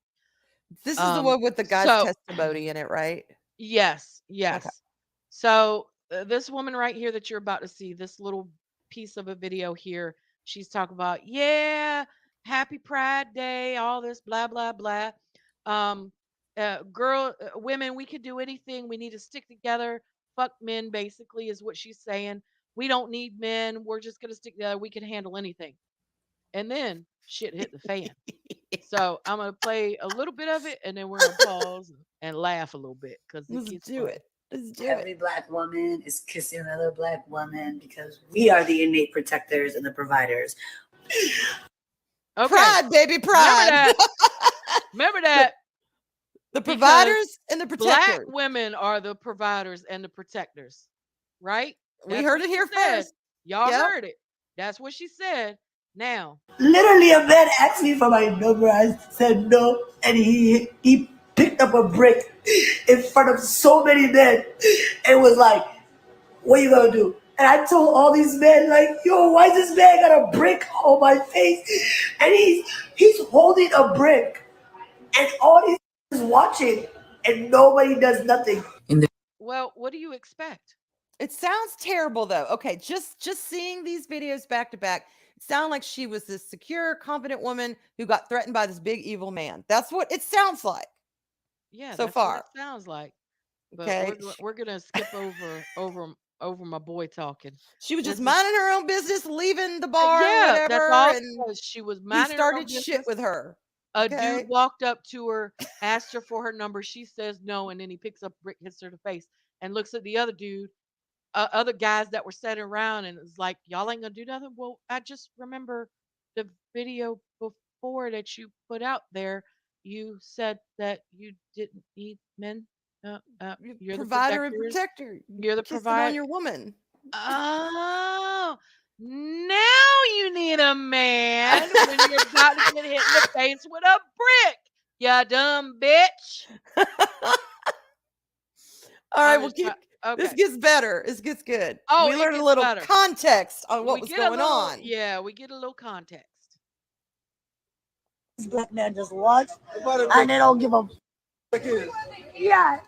This is the one with the guy's So testimony in it, right? yes, Okay. yes. So this woman right here that you're about to see, this little piece of a video here, she's talking about, yeah, happy Pride Day, all this blah blah blah. Um, women, we could do anything. We need to stick together. Fuck men, basically, is what she's saying. We don't need men. We're just gonna stick together. We can handle anything. And then shit hit the fan. So I'm gonna play a little bit of it, and then we're gonna pause and laugh a little bit because it Let's gets do funny. it. Let's do Every it. black woman is kissing another black woman because we are the innate protectors and the providers. Okay, Pride, baby, remember pride. that. Remember the, that the because providers and the black protectors. women are the providers and the protectors, right? We That's heard what it she here said. first. Y'all Yep. heard it. That's what she said. Now, Literally, a man asked me for my number. I said no, and he picked up a brick in front of so many men and was like, "What you gonna do?" And I told all these men, like, "Yo, why is this man got a brick on my face?" And he's holding a brick, and all these is watching, and nobody does nothing. well, what do you expect? It sounds terrible though. Okay, just seeing these videos back to back, it sounded like she was this secure, confident woman who got threatened by this big evil man. That's what it sounds like Yeah, so that's what it far. sounds like. But Okay. we're gonna skip over my boy talking. She was just This is minding her own business, leaving the bar or yeah, that's whatever, all it and was. She was he minding her own started shit business. with her. A dude Okay. walked up to her, asked her for her number. She says no, and then he picks up a brick, hits her in the face, and looks at the other dude, other guys that were sitting around, and is like, "Y'all ain't gonna do nothing." Well, I just remember the video before that you put out there. You said that you didn't need men. You're the Provider and protectors. protector. You're the Kissing on provider. your woman. Oh, now you need a man when you're about to get hit in the face with a brick. You dumb bitch. All right, I'm well, just trying. this Okay. gets better. This gets good. Oh, We it learned a gets little better. context on what We was get a going little, on. yeah, we get a little context. This black man just watch, and they don't give a. Yeah,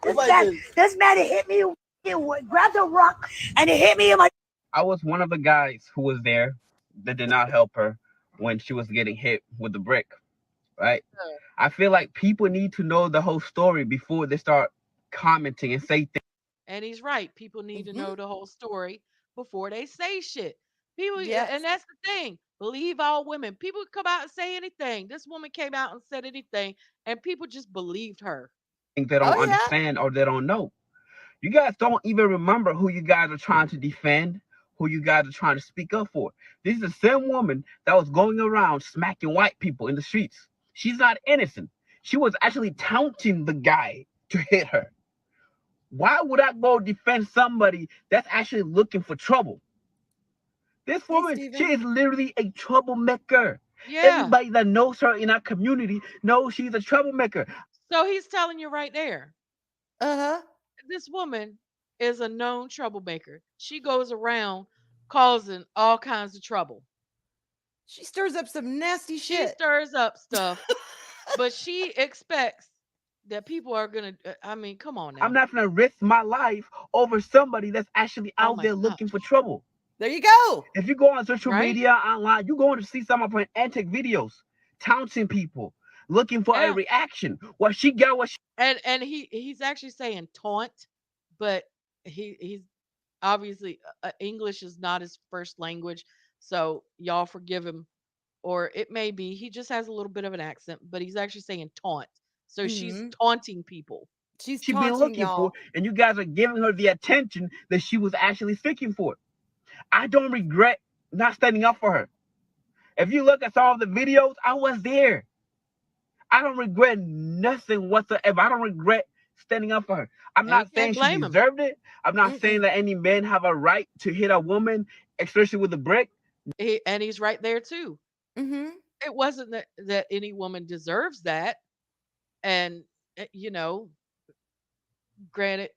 this man hit me. He grabbed a rock and he hit me in my. I was one of the guys who was there that did not help her when she was getting hit with the brick, right? I feel like people need to know the whole story before they start commenting and say things. And he's right. People need to Mhm. know the whole story before they say shit. People, Yes. and that's the thing. Believe all women. People come out and say anything. This woman came out and said anything, and people just believed her. They don't Oh yeah. understand or they don't know. You guys don't even remember who you guys are trying to defend, who you guys are trying to speak up for. This is the same woman that was going around smacking white people in the streets. She's not innocent. She was actually taunting the guy to hit her. Why would I go defend somebody that's actually looking for trouble? This Hey, woman, she Steven. is literally a troublemaker. Yeah. Everybody that knows her in our community knows she's a troublemaker. So he's telling you right there. Uh-huh. This woman is a known troublemaker. She goes around causing all kinds of trouble. She stirs up some nasty She shit. stirs up stuff, but she expects that people are going to, I mean, come on I'm now. not gonna risk my life over somebody that's actually Oh out my there looking for gosh. trouble. There you go. If you go on social Right? media online, you're going to see some of her antic videos, taunting people, looking for a Yeah. reaction. What she got, what she And he's actually saying taunt, but he's obviously English is not his first language, so y'all forgive him. Or it may be he just has a little bit of an accent, but he's actually saying taunt. So she's Hmm. taunting people. She's she been taunting looking for, y'all. and you guys are giving her the attention that she was actually seeking for. I don't regret not standing up for her. If you look at some of the videos, I was there. I don't regret nothing whatsoever. I don't regret standing up for her. I'm And you not can't saying she blame him. deserved it. I'm not saying Mm-mm. that any men have a right to hit a woman, especially with a brick. And he's right there too. Mm-hmm. It wasn't that any woman deserves that. And you know, granted,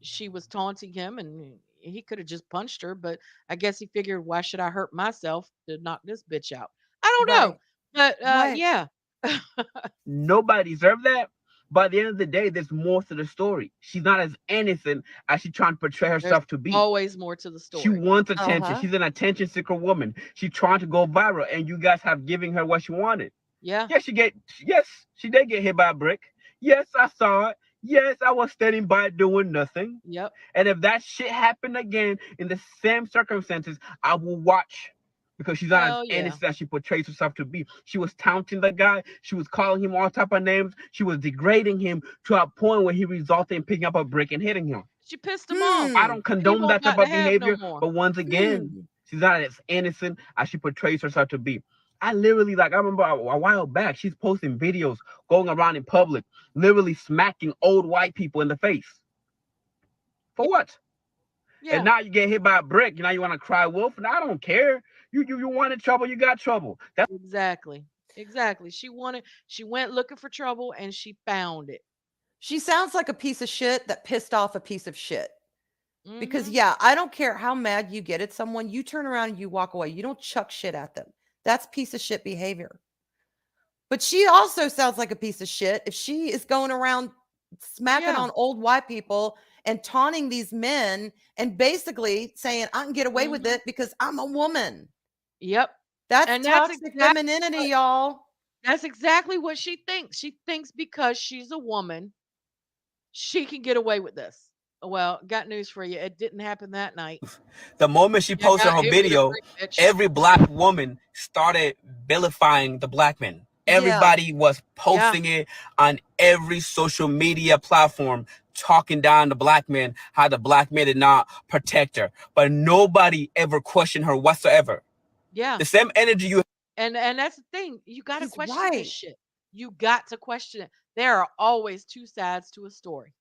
she was taunting him and he could have just punched her, but I guess he figured, why should I hurt myself to knock this bitch out? I don't know. Right. But Right. yeah. Nobody deserved that. But at the end of the day, there's more to the story. She's not as innocent as she's trying to portray There's herself to be. always more to the She story. wants attention. Uh-huh. She's an attention seeker woman. She's trying to go viral, and you guys have given her what she wanted. Yeah. Yes, she did get hit by a brick. Yes, I saw it. Yes, I was standing by doing nothing. Yep. And if that shit happened again in the same circumstances, I will watch. Because she's not as Hell yeah. innocent as she portrays herself to be. She was taunting the guy. She was calling him all type of names. She was degrading him to a point where he resulted in picking up a brick and hitting him. She pissed him off. I Hmm. don't And he condone won't that type got to of have no behavior, more. but once again, Hmm. she's not as innocent as she portrays herself to be. I literally, I remember a while back, she's posting videos going around in public, literally smacking old white people in the face. For Yeah. what? And Yeah. now you get hit by a brick. Now you want to cry wolf? And I don't care. You wanted trouble, you got trouble. That's Exactly. Exactly. She went looking for trouble and she found it. She sounds like a piece of shit that pissed off a piece of shit. Because Mhm. yeah, I don't care how mad you get at someone, you turn around and you walk away. You don't chuck shit at them. That's piece of shit behavior. But she also sounds like a piece of shit if she is going around smacking Yeah. on old white people and taunting these men and basically saying, I can get away with Mhm. it because I'm a woman. Yep. That's And toxic femininity, y'all. that's exactly what she thinks. She thinks because she's a woman, she can get away with this. Well, got news for you. It didn't happen that night. the moment she You posted got her hit with a video, brick, bitch. every black woman started vilifying the black men. Yeah. Everybody was Yeah. posting it on every social media platform, talking down the black men, how the black men did not protect her. But nobody ever questioned her whatsoever. Yeah. The same energy you And that's the thing. You got to He's question this right. shit. You got to question it. There are always two sides to a story.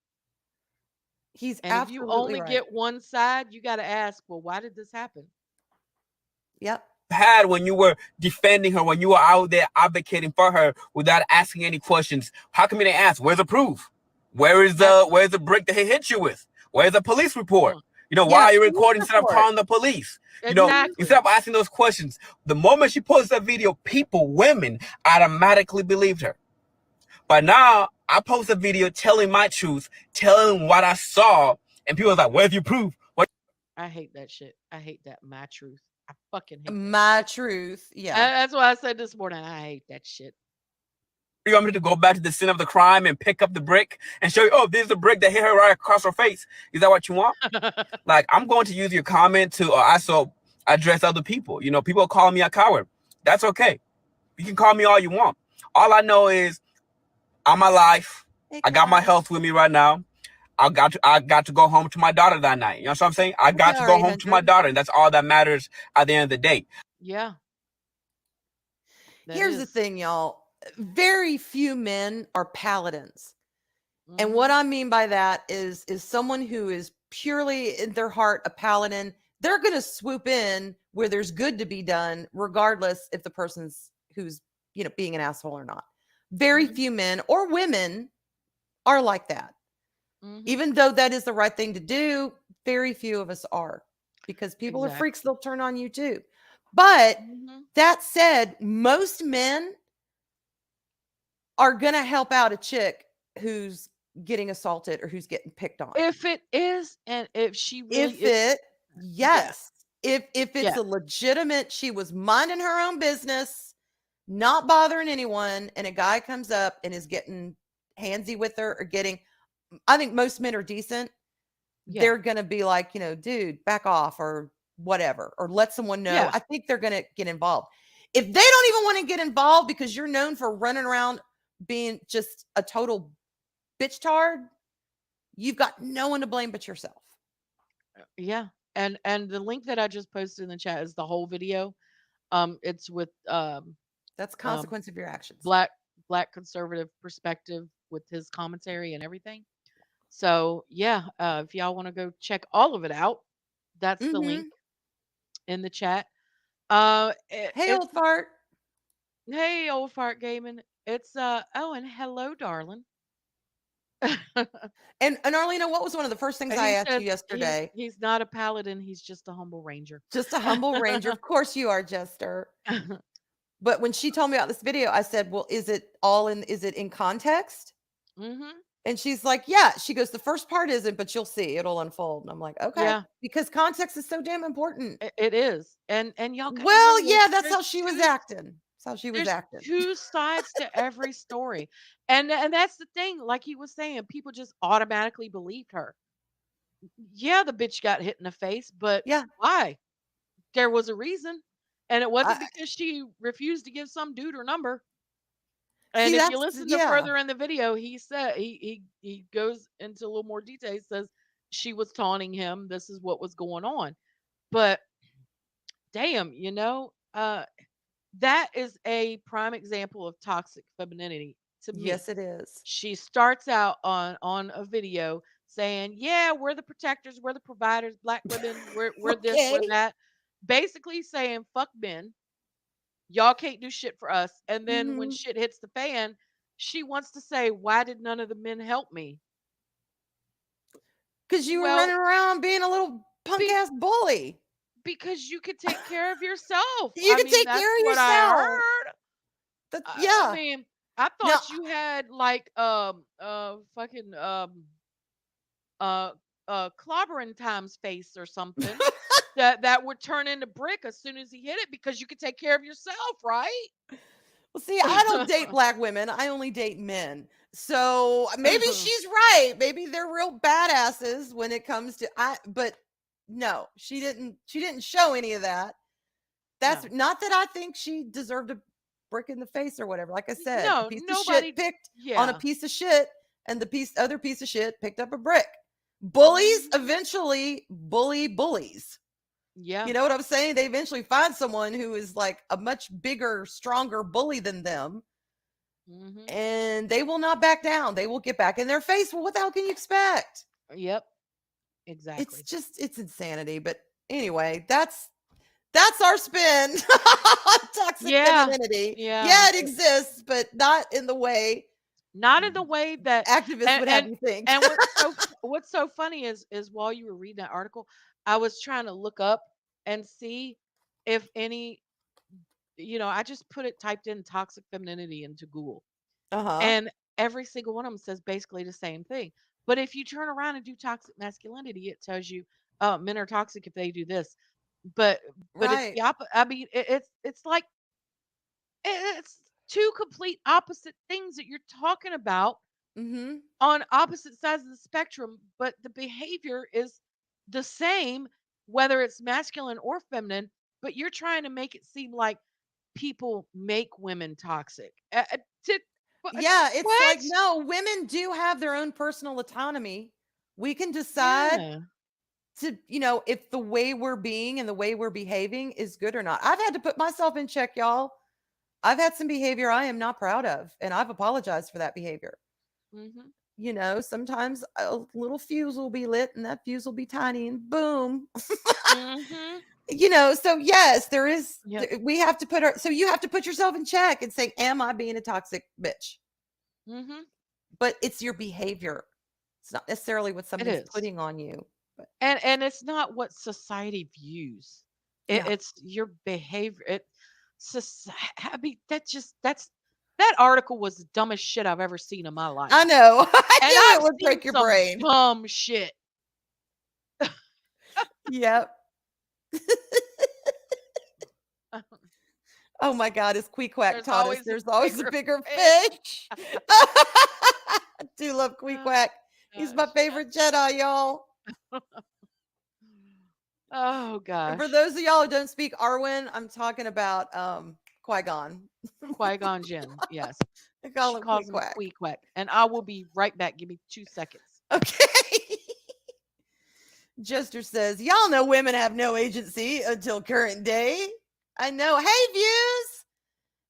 He's And if you absolutely only right. get one side, you got to ask, well, why did this happen? Yep. had when you were defending her, when you were out there advocating for her without asking any questions? How come you didn't ask? Where's the proof? Where's the brick that he hit you with? Where's the police report? Mm, Why Yeah. are you Police recording instead of report. calling the police? exactly. Instead of asking those questions, the moment she posted that video, women automatically believed her. But now I post a video telling my truth, telling what I saw, and people are like, where's your proof? What I hate that shit. I hate that. My truth. I fucking hate that My shit. truth. Yeah. That's why I said this morning. I hate that shit. you want me to go back to the scene of the crime and pick up the brick and show you, oh, this is the brick that hit her right across her face? Is that what you want? Like, I'm going to use your comment to also address other people. People call me a coward. That's okay. You can call me all you want. All I know is I'm alive. Hey, I got my Clyde. health with me right now. I got to go home to my daughter that night. You know what I'm saying? I got to All go right, home to my 100. daughter, and that's all that matters at the end of the day. Yeah, that Here's the is. thing, y'all. Very few men are paladins. And what Mhm. I mean by that is someone who is purely in their heart a paladin. They're going to swoop in where there's good to be done, regardless if the person's who's, being an asshole or not. Very Mhm. few men or women are like that. Mhm. Even though that is the right thing to do, very few of us are, because people are freaks. Exactly. They'll turn on you too. But Mhm. that said, most men are going to help out a chick who's getting assaulted or who's getting picked on. If it is, and if she really If is, it, yeah, yes. If it's yeah, a legitimate, she was minding her own business, not bothering anyone, and a guy comes up and is getting handsy with her or getting, I think most men are decent. yeah, They're going to be like, dude, back off or whatever, or let someone know. yeah, I think they're going to get involved. If they don't even want to get involved because you're known for running around being just a total bitch tard, you've got no one to blame but yourself. yeah. And the link that I just posted in the chat is the whole video. It's with That's um consequence of your actions. black black conservative perspective with his commentary and everything. So yeah, if y'all want to go check all of it out, that's the link Mm-hmm. in the chat. Hey, It's old fart. hey old fart gaming. It's oh, and hello darling. And Arlena, what was one of the first things I He asked says you yesterday? he's not a paladin, he's just a humble ranger. Just a humble ranger. Of course you are, Jester. But when she told me about this video, I said, well, is it in context? Mhm. And she's like, yeah. She goes, the first part isn't, but you'll see. It'll unfold. And I'm like, okay. Yeah, Because context is so damn important. it is. And y'all got to Well, remember yeah, that's how she was two acting. That's how she was there's acting. two sides to every story. And that's the thing, like he was saying, people just automatically believed her. Yeah, the bitch got hit in the face, but Yeah. why? There was a reason. And it I wasn't because she refused to give some dude her number. And see if you that's listen to yeah. further in the video, he said he goes into a little more detail. He says she was taunting him. This is what was going on. But damn, that is a prime example of toxic femininity to me. Yes, it is. She starts out on a video saying, "Yeah, we're the protectors, we're the providers, black women, we're this, we're Okay. that." Basically saying, "Fuck men. Y'all can't do shit for us." And then when Mhm. shit hits the fan, she wants to say, "Why did none of the men help me?" Because you were Well, running around being a little punk be, ass bully. because you could take care of yourself. You I can mean, take that's care of what I yourself. heard. I Yeah. mean, I Now, thought you had like fucking uh clobbering time's face or something that would turn into brick as soon as he hit it because you could take care of yourself, right? well, see, I don't date black women. I only date men. So maybe she's right. Maybe they're real badasses when it comes to but no, she didn't show any of that. That's No. not that I think she deserved a brick in the face or whatever. Like I said, a No, piece of shit nobody. picked on a Yeah. piece of shit, and the other piece of shit picked up a brick. Bullies Hmm. eventually bully bullies. Yeah. You know what I'm saying? They eventually find someone who is like a much bigger, stronger bully than them, Hmm. and they will not back down. They will get back in their face. Well, what the hell can you expect? Yep. It's Exactly. just it's insanity. But anyway, that's our spin on toxic Yeah. femininity. Yeah. Yeah, it exists, but not in the way Not in the way that activists and would have and you think. and what's so funny is while you were reading that article, I was trying to look up and see if any, I just put it typed in toxic femininity into Google. Uh-huh. And every single one of them says basically the same thing. But if you turn around and do toxic masculinity, it tells you men are toxic if they do this. But it's Right. the opposite. I mean, it's like it's two complete opposite things that you're talking about Mm-hmm. on opposite sides of the spectrum, but the behavior is the same, whether it's masculine or feminine. But you're trying to make it seem like people make women toxic. To, Yeah, it's what? like, no, women do have their own personal autonomy. We can decide Yeah. to, if the way we're being and the way we're behaving is good or not. I've had to put myself in check, y'all. I've had some behavior I am not proud of, and I've apologized for that behavior. Mhm. Sometimes a little fuse will be lit and that fuse will be tiny and boom. Mhm. So yes, there is. Yep. We have to put so you have to put yourself in check and say, am I being a toxic bitch? Mm-hmm. But it's your behavior. It's not necessarily what It somebody's is. putting on you. But And it's not what society views. yeah, It's your behavior. That article was the dumbest shit I've ever seen in my life. I know. I And knew I've it would seen break your some brain. dumb shit. Yep. Oh my God, as Queequeg There's taught us, always a there's always a bigger bigger fish. fish. I do love Oh, Queequeg. He's my gosh. favorite Jedi, y'all. Oh And for gosh. those of y'all who don't speak Arwen, I'm talking about Qui-Gon. Qui-Gon Jinn. Yes. I call She him calls him Queequeg. Queequeg. And I will be right back. Give me 2 seconds. Okay. Jester says, y'all know women have no agency until current day. I know. Hey, Views.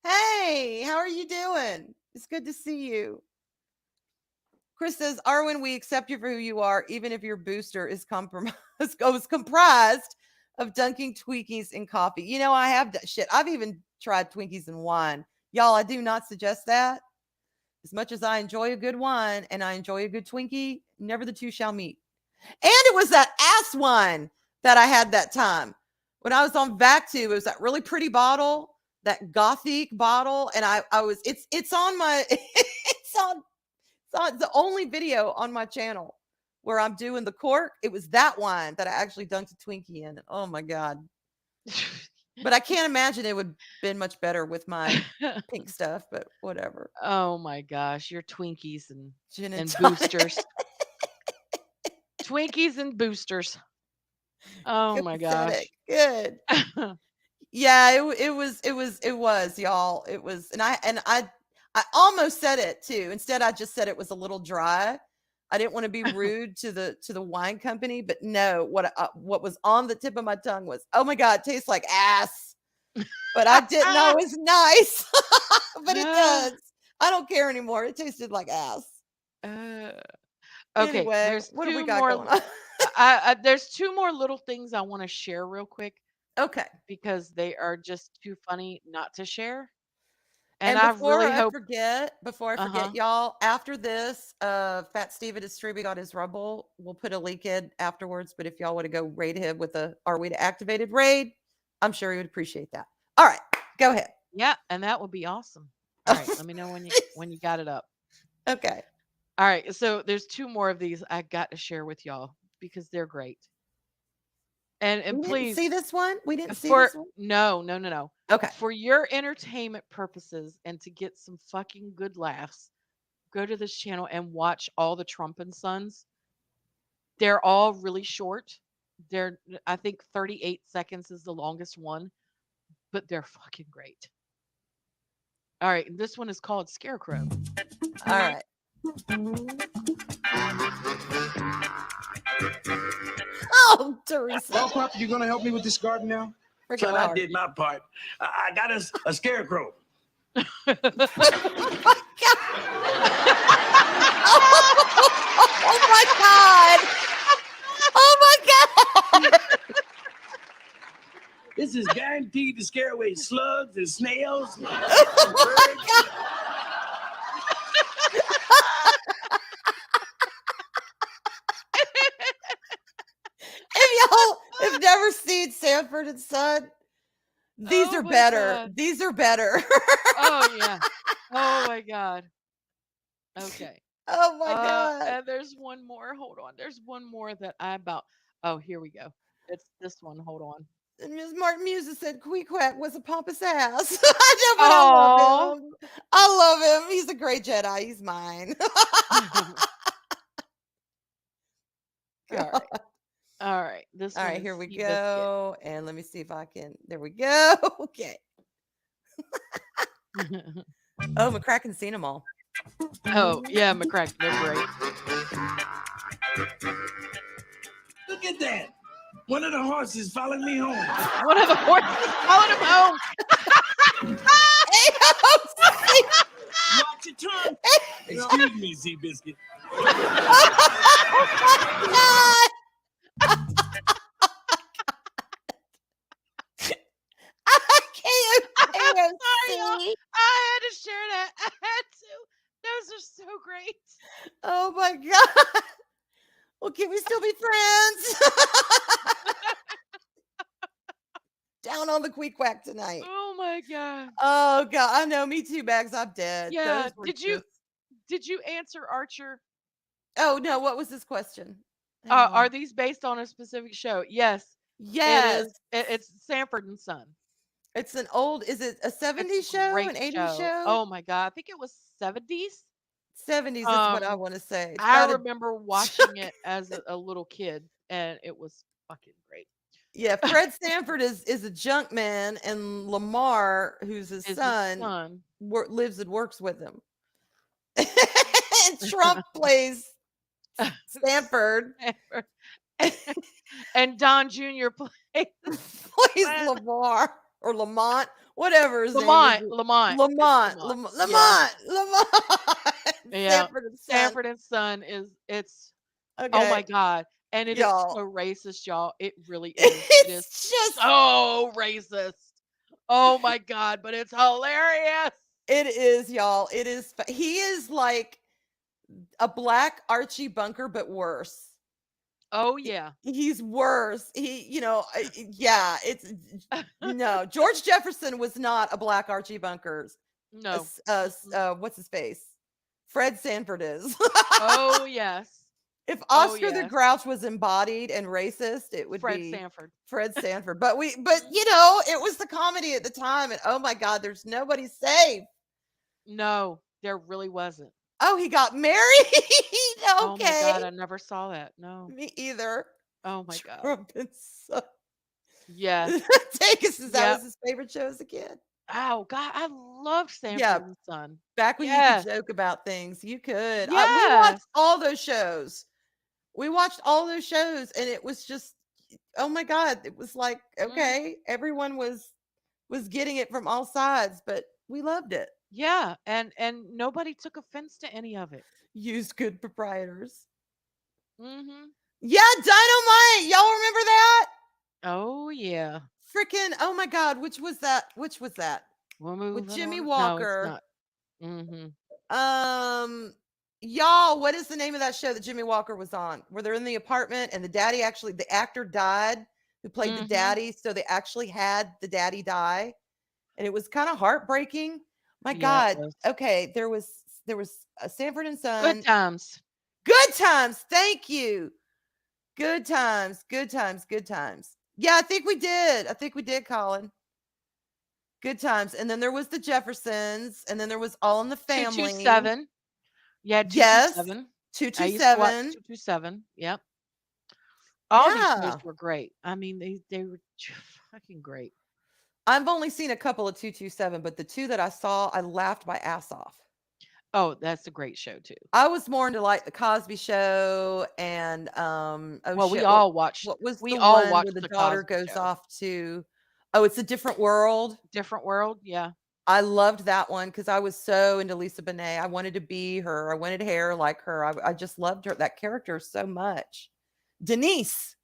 Hey, how are you doing? It's good to see you. Chris says, Arwen, we accept you for who you are, even if your booster is comprised of dunking Twinkies in coffee. I have shit. I've even tried Twinkies in wine. Y'all, I do not suggest that. As much as I enjoy a good wine and I enjoy a good Twinkie, never the two shall meet. And it was that ass wine that I had that time. When I was on VacTube, it was that really pretty bottle, that gothic bottle. And it's on my, it's on the only video on my channel where I'm doing the cork. It was that wine that I actually dunked a Twinkie in. Oh my God. But I can't imagine it would have been much better with my pink stuff, but whatever. Oh my gosh. Your Twinkies and Gin and boosters. Twinkies and boosters. Oh my gosh. Good. Yeah, it was, y'all. It was, and I almost said it too. Instead, I just said it was a little dry. I didn't want to be rude to the wine company, but no, what was on the tip of my tongue was, oh my God, it tastes like ass. But I didn't know it was nice. But it does. I don't care anymore. It tasted like ass. Okay, Anyway, there's what do we 2 got more. going on? There's 2 more little things I want to share real quick Okay. because they are just too funny not to share. And And I before really I hope. forget, Uh-huh. y'all, after this, Fat Steven is streaming on his Rumble. We'll put a link in afterwards. But if y'all want to go raid him with a Arwena activated raid, I'm sure he would appreciate that. All right, go ahead. Yeah, and that would be awesome. All right, let me know when you got it up. Okay. All right, so there's 2 more of these I got to share with y'all because they're great. And We didn't please, see this one. We didn't see this one. no. Okay. For your entertainment purposes and to get some fucking good laughs, go to this channel and watch all the Trump and Sons. They're all really short. I think 38 seconds is the longest one, but they're fucking great. All right, and this one is called Scarecrow. All right. Oh, Teresa. Well, Pop, you gonna help me with this garden now? Freaking Son, I hard. did my part. I got us a scarecrow. Oh my God. Oh my God. Oh my God. This is guaranteed to scare away slugs and snails. Oh my God. If y'all have never seen Sanford and Son, these Oh are my better. God. These are better. Oh yeah. Oh my God. Okay. Oh my God. And there's one more. Hold on. There's one more that I about. Oh, here we go. It's this one. Hold on. And Ms. Martin Musa said Queequeg was a pompous ass. I know, but I Oh. love him. I love him. He's a great Jedi. He's mine. All right. All right. This All one right, is here we Seabiscuit. go. And let me see if I can. There we go. Okay. Oh, McCracken's seen them all. Oh, yeah, McCracken. They're great. Look at that. One of the horses following me home. One of the horses followed him home. Watch your tongue. Excuse me, Seabiscuit. see. I had to share that. I had to. Those are so great. Oh my God. Well, can we still be friends? Down on the queek quack tonight. Oh my God. Oh God. I know. Me too, Bags. I'm dead. Yeah. Those were Did just. you answer Archer? Oh no. What was this question? Hang Are on. these based on a specific show? Yes, it Yes. is. It's Sanford and Son. It's an old. Is it a It's a 70s show? An great 80s show. show? Oh my God. I think it was 70s. 70s. That's what I Um, want to say. It's I about a. remember watching it as a little kid, and it was fucking great. Yeah, Fred Sanford is a junk man, and Lamar, who's his Is his son, son. lives and works with him. And Trump plays Stanford, And Don Jr. plays plays Lamar or Lamont, whatever his name is. Lamont. Lamont, It's Yeah. Lamont. Yeah. Sanford and Son. Sanford and Son it's oh Okay, my God. And it is so y'all. racist, y'all. It really is. It is It's just, so racist. Oh my God, but it's hilarious. it is, y'all. It is. He is like a black Archie Bunker, but worse. Oh yeah. He's worse. Yeah, it's no. George Jefferson was not a black Archie Bunkers. No. What's his face? Fred Sanford is. Oh yes. If Oh Oscar the yes. Grouch was embodied and racist, it would Fred be Sanford. Fred Sanford. But it was the comedy at the time, and oh my God, there's nobody safe. No, there really wasn't. Oh, he got married. Oh my Okay, God, I never saw that. No. me either. Oh my God. Trump and Son. Yes. Takis that Yep. was his favorite show as a kid. Oh God, I love Yeah, Sanford and Son. back when you could Yes. joke about things, you could. We watched Yes. all those shows. We watched all those shows, and it was just, oh my God, it was like, Mhm. okay, everyone was getting it from all sides, but we loved it. Yeah, and nobody took offense to any of it. Used good proprietors. Mhm. Yeah, Dynamite. Y'all remember that? Oh yeah. Freaking, oh my God, which was that? We're With moving Jimmy on. No, it's Walker. not. Mhm. Y'all, what is the name of that show that Jimmy Walker was on? Where they're in the apartment and the actor died who played the Mhm. daddy. So they actually had the daddy die. And it was kind of heartbreaking. My Yeah, it God. was. Okay. There was a Sanford and Son. Good times. Good times. Thank you. Good times. Good times. Good times. Yeah, I think we did, Colin. Good times. And then there was the Jeffersons. And then there was All in the Family. 227. Yeah, Yes. 227. I used to watch 227. 227. Yep. All these shows Yeah. were great. I mean, they were fucking great. I've only seen a couple of 227, but the two that I saw, I laughed my ass off. Oh, that's a great show too. I was more into like the Cosby Show and Well, we shit, all watched what was we the all one where watched the the daughter Cosby goes Show. off to It's a Different World? Different World, yeah. I loved that one because I was so into Lisa Bonet. I wanted to be her. I wanted hair like her. I just loved her, that character so much. Denise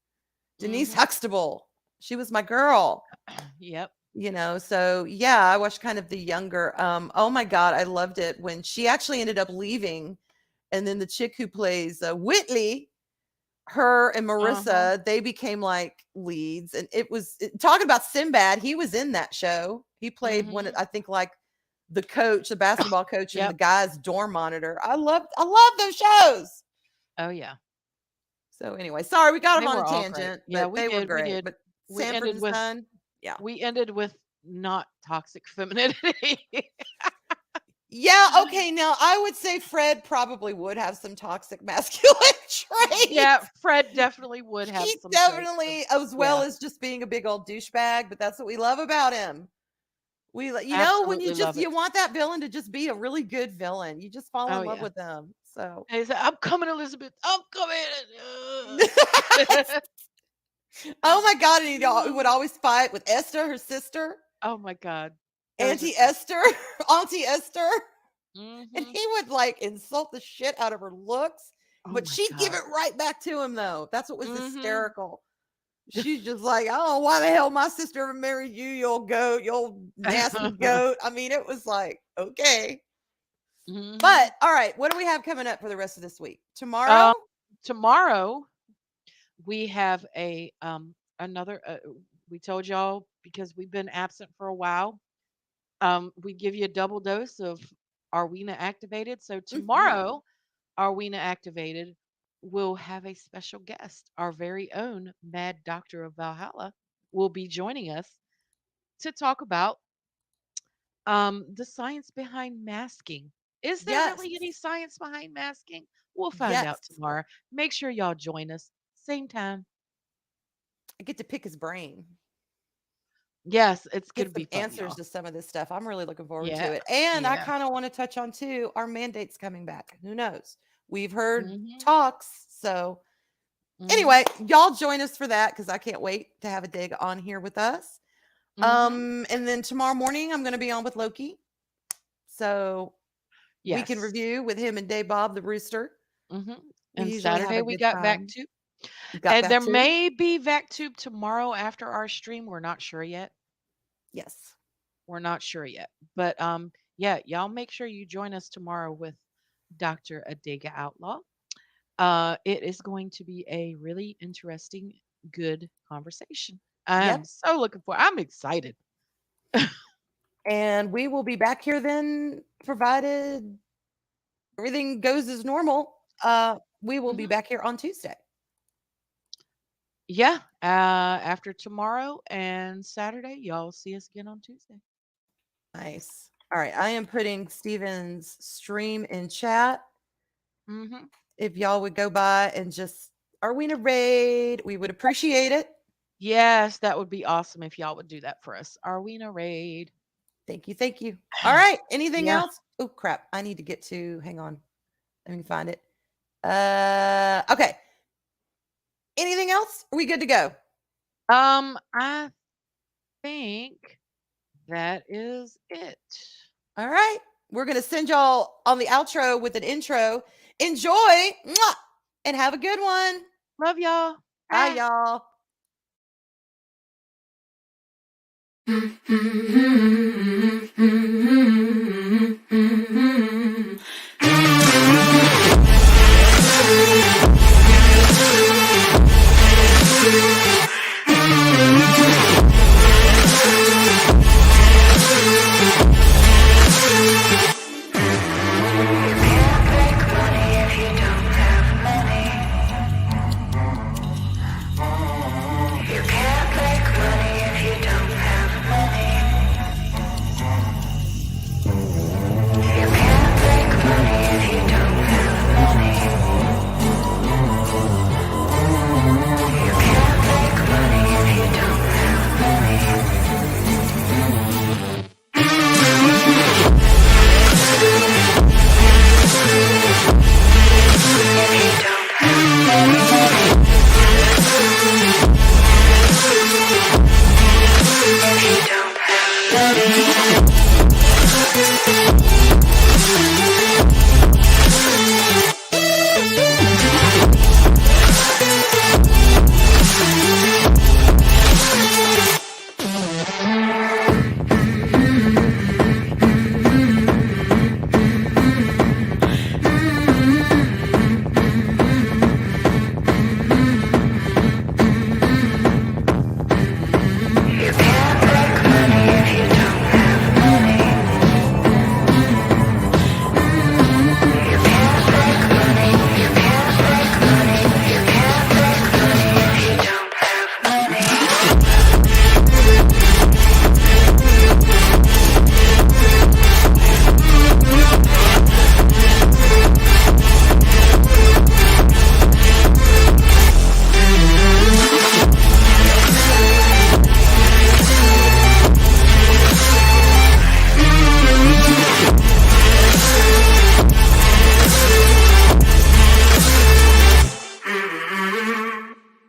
Mhm. Huxtable. She was my girl. Yep. So yeah, I watched kind of the younger. Oh my God, I loved it when she actually ended up leaving, and then the chick who plays Whitley, her and Marissa, they became like leads, and talking about Sinbad. He was in that show. He played one, Mhm. I think, like the coach, the basketball coach, and the Yep. guy's dorm monitor. I love those shows. Oh yeah. So anyway, sorry we got They them on were a all great. tangent, Yeah, but we they were did. We great. did. But We Sanford ended and with Son, yeah. we ended with not toxic femininity. Yeah, okay, now I would say Fred probably would have some toxic masculine traits. Yeah, Fred definitely would have He some traits of- definitely, as well as just being a big old douchebag, but that's what we love about him. When Absolutely love you it. want that villain to just be a really good villain. You just fall Oh in love yeah. with them. So And he said, "I'm coming, Elizabeth. I'm coming." oh my God, and he would always fight with Esther, her sister, Oh my God. Those are Auntie great. Esther, Auntie Esther. And Mhm. he would like insult the shit out of her looks, Oh but my she'd give God. it right back to him though. That's what was Mhm. hysterical. She's just like, I don't know why the hell my sister ever married you, you old goat, you old nasty goat. I mean, it was like, okay. Mhm. But all right, what do we have coming up for the rest of this week? Tomorrow? Um, tomorrow we have another. We told y'all because we've been absent for a while. We give you a double dose of Arwena activated. So tomorrow, Arwena activated will have a special guest. Our very own Mad Doctor of Valhalla will be joining us to talk about the science behind masking. Is there Yes. really any science behind masking? We'll find out Yes. tomorrow. Make sure y'all join us. Same time. I get to pick his brain. Yes, it's going Get to some be fun, answers y'all. to some of this stuff. I'm really looking forward Yeah. to it. And I Yeah. kind of want to touch on too our mandates coming back. Who knows? We've heard Hmm. talks. So Hmm. anyway, y'all join us for that because I can't wait to have a dig on here with us. Hmm. And then tomorrow morning I'm going to be on with Loki. So we can Yes. review with him and Dave Bob the Rooster. Hmm. We And usually have Saturday a we good got time. VacTube. We got And back there to may be VacTube tomorrow after our stream. We're not sure yet. yes. We're not sure yet. But yeah, y'all make sure you join us tomorrow with Dr. Adega Outlaw. It is going to be a really interesting, good conversation. I am Yep. so looking for. I'm excited. And we will be back here then, provided everything goes as normal. We will be Mhm. back here on Tuesday. Yeah. After tomorrow and Saturday, y'all see us again on Tuesday. Nice. All right. I am putting Steven's stream in chat. Hmm. If y'all would go by and just Arwena raid, we would appreciate it. Yes, that would be awesome if y'all would do that for us. Arwena raid. Thank you. Thank you. All right. Anything Yeah. else? Oh crap. I need to get to hang on. Let me find it. Okay. Anything else? Are we good to go? I think that is it. All right. We're gonna send y'all on the outro with an intro. Enjoy mwah, and have a good one. Love y'all. Bye, Bye. y'all.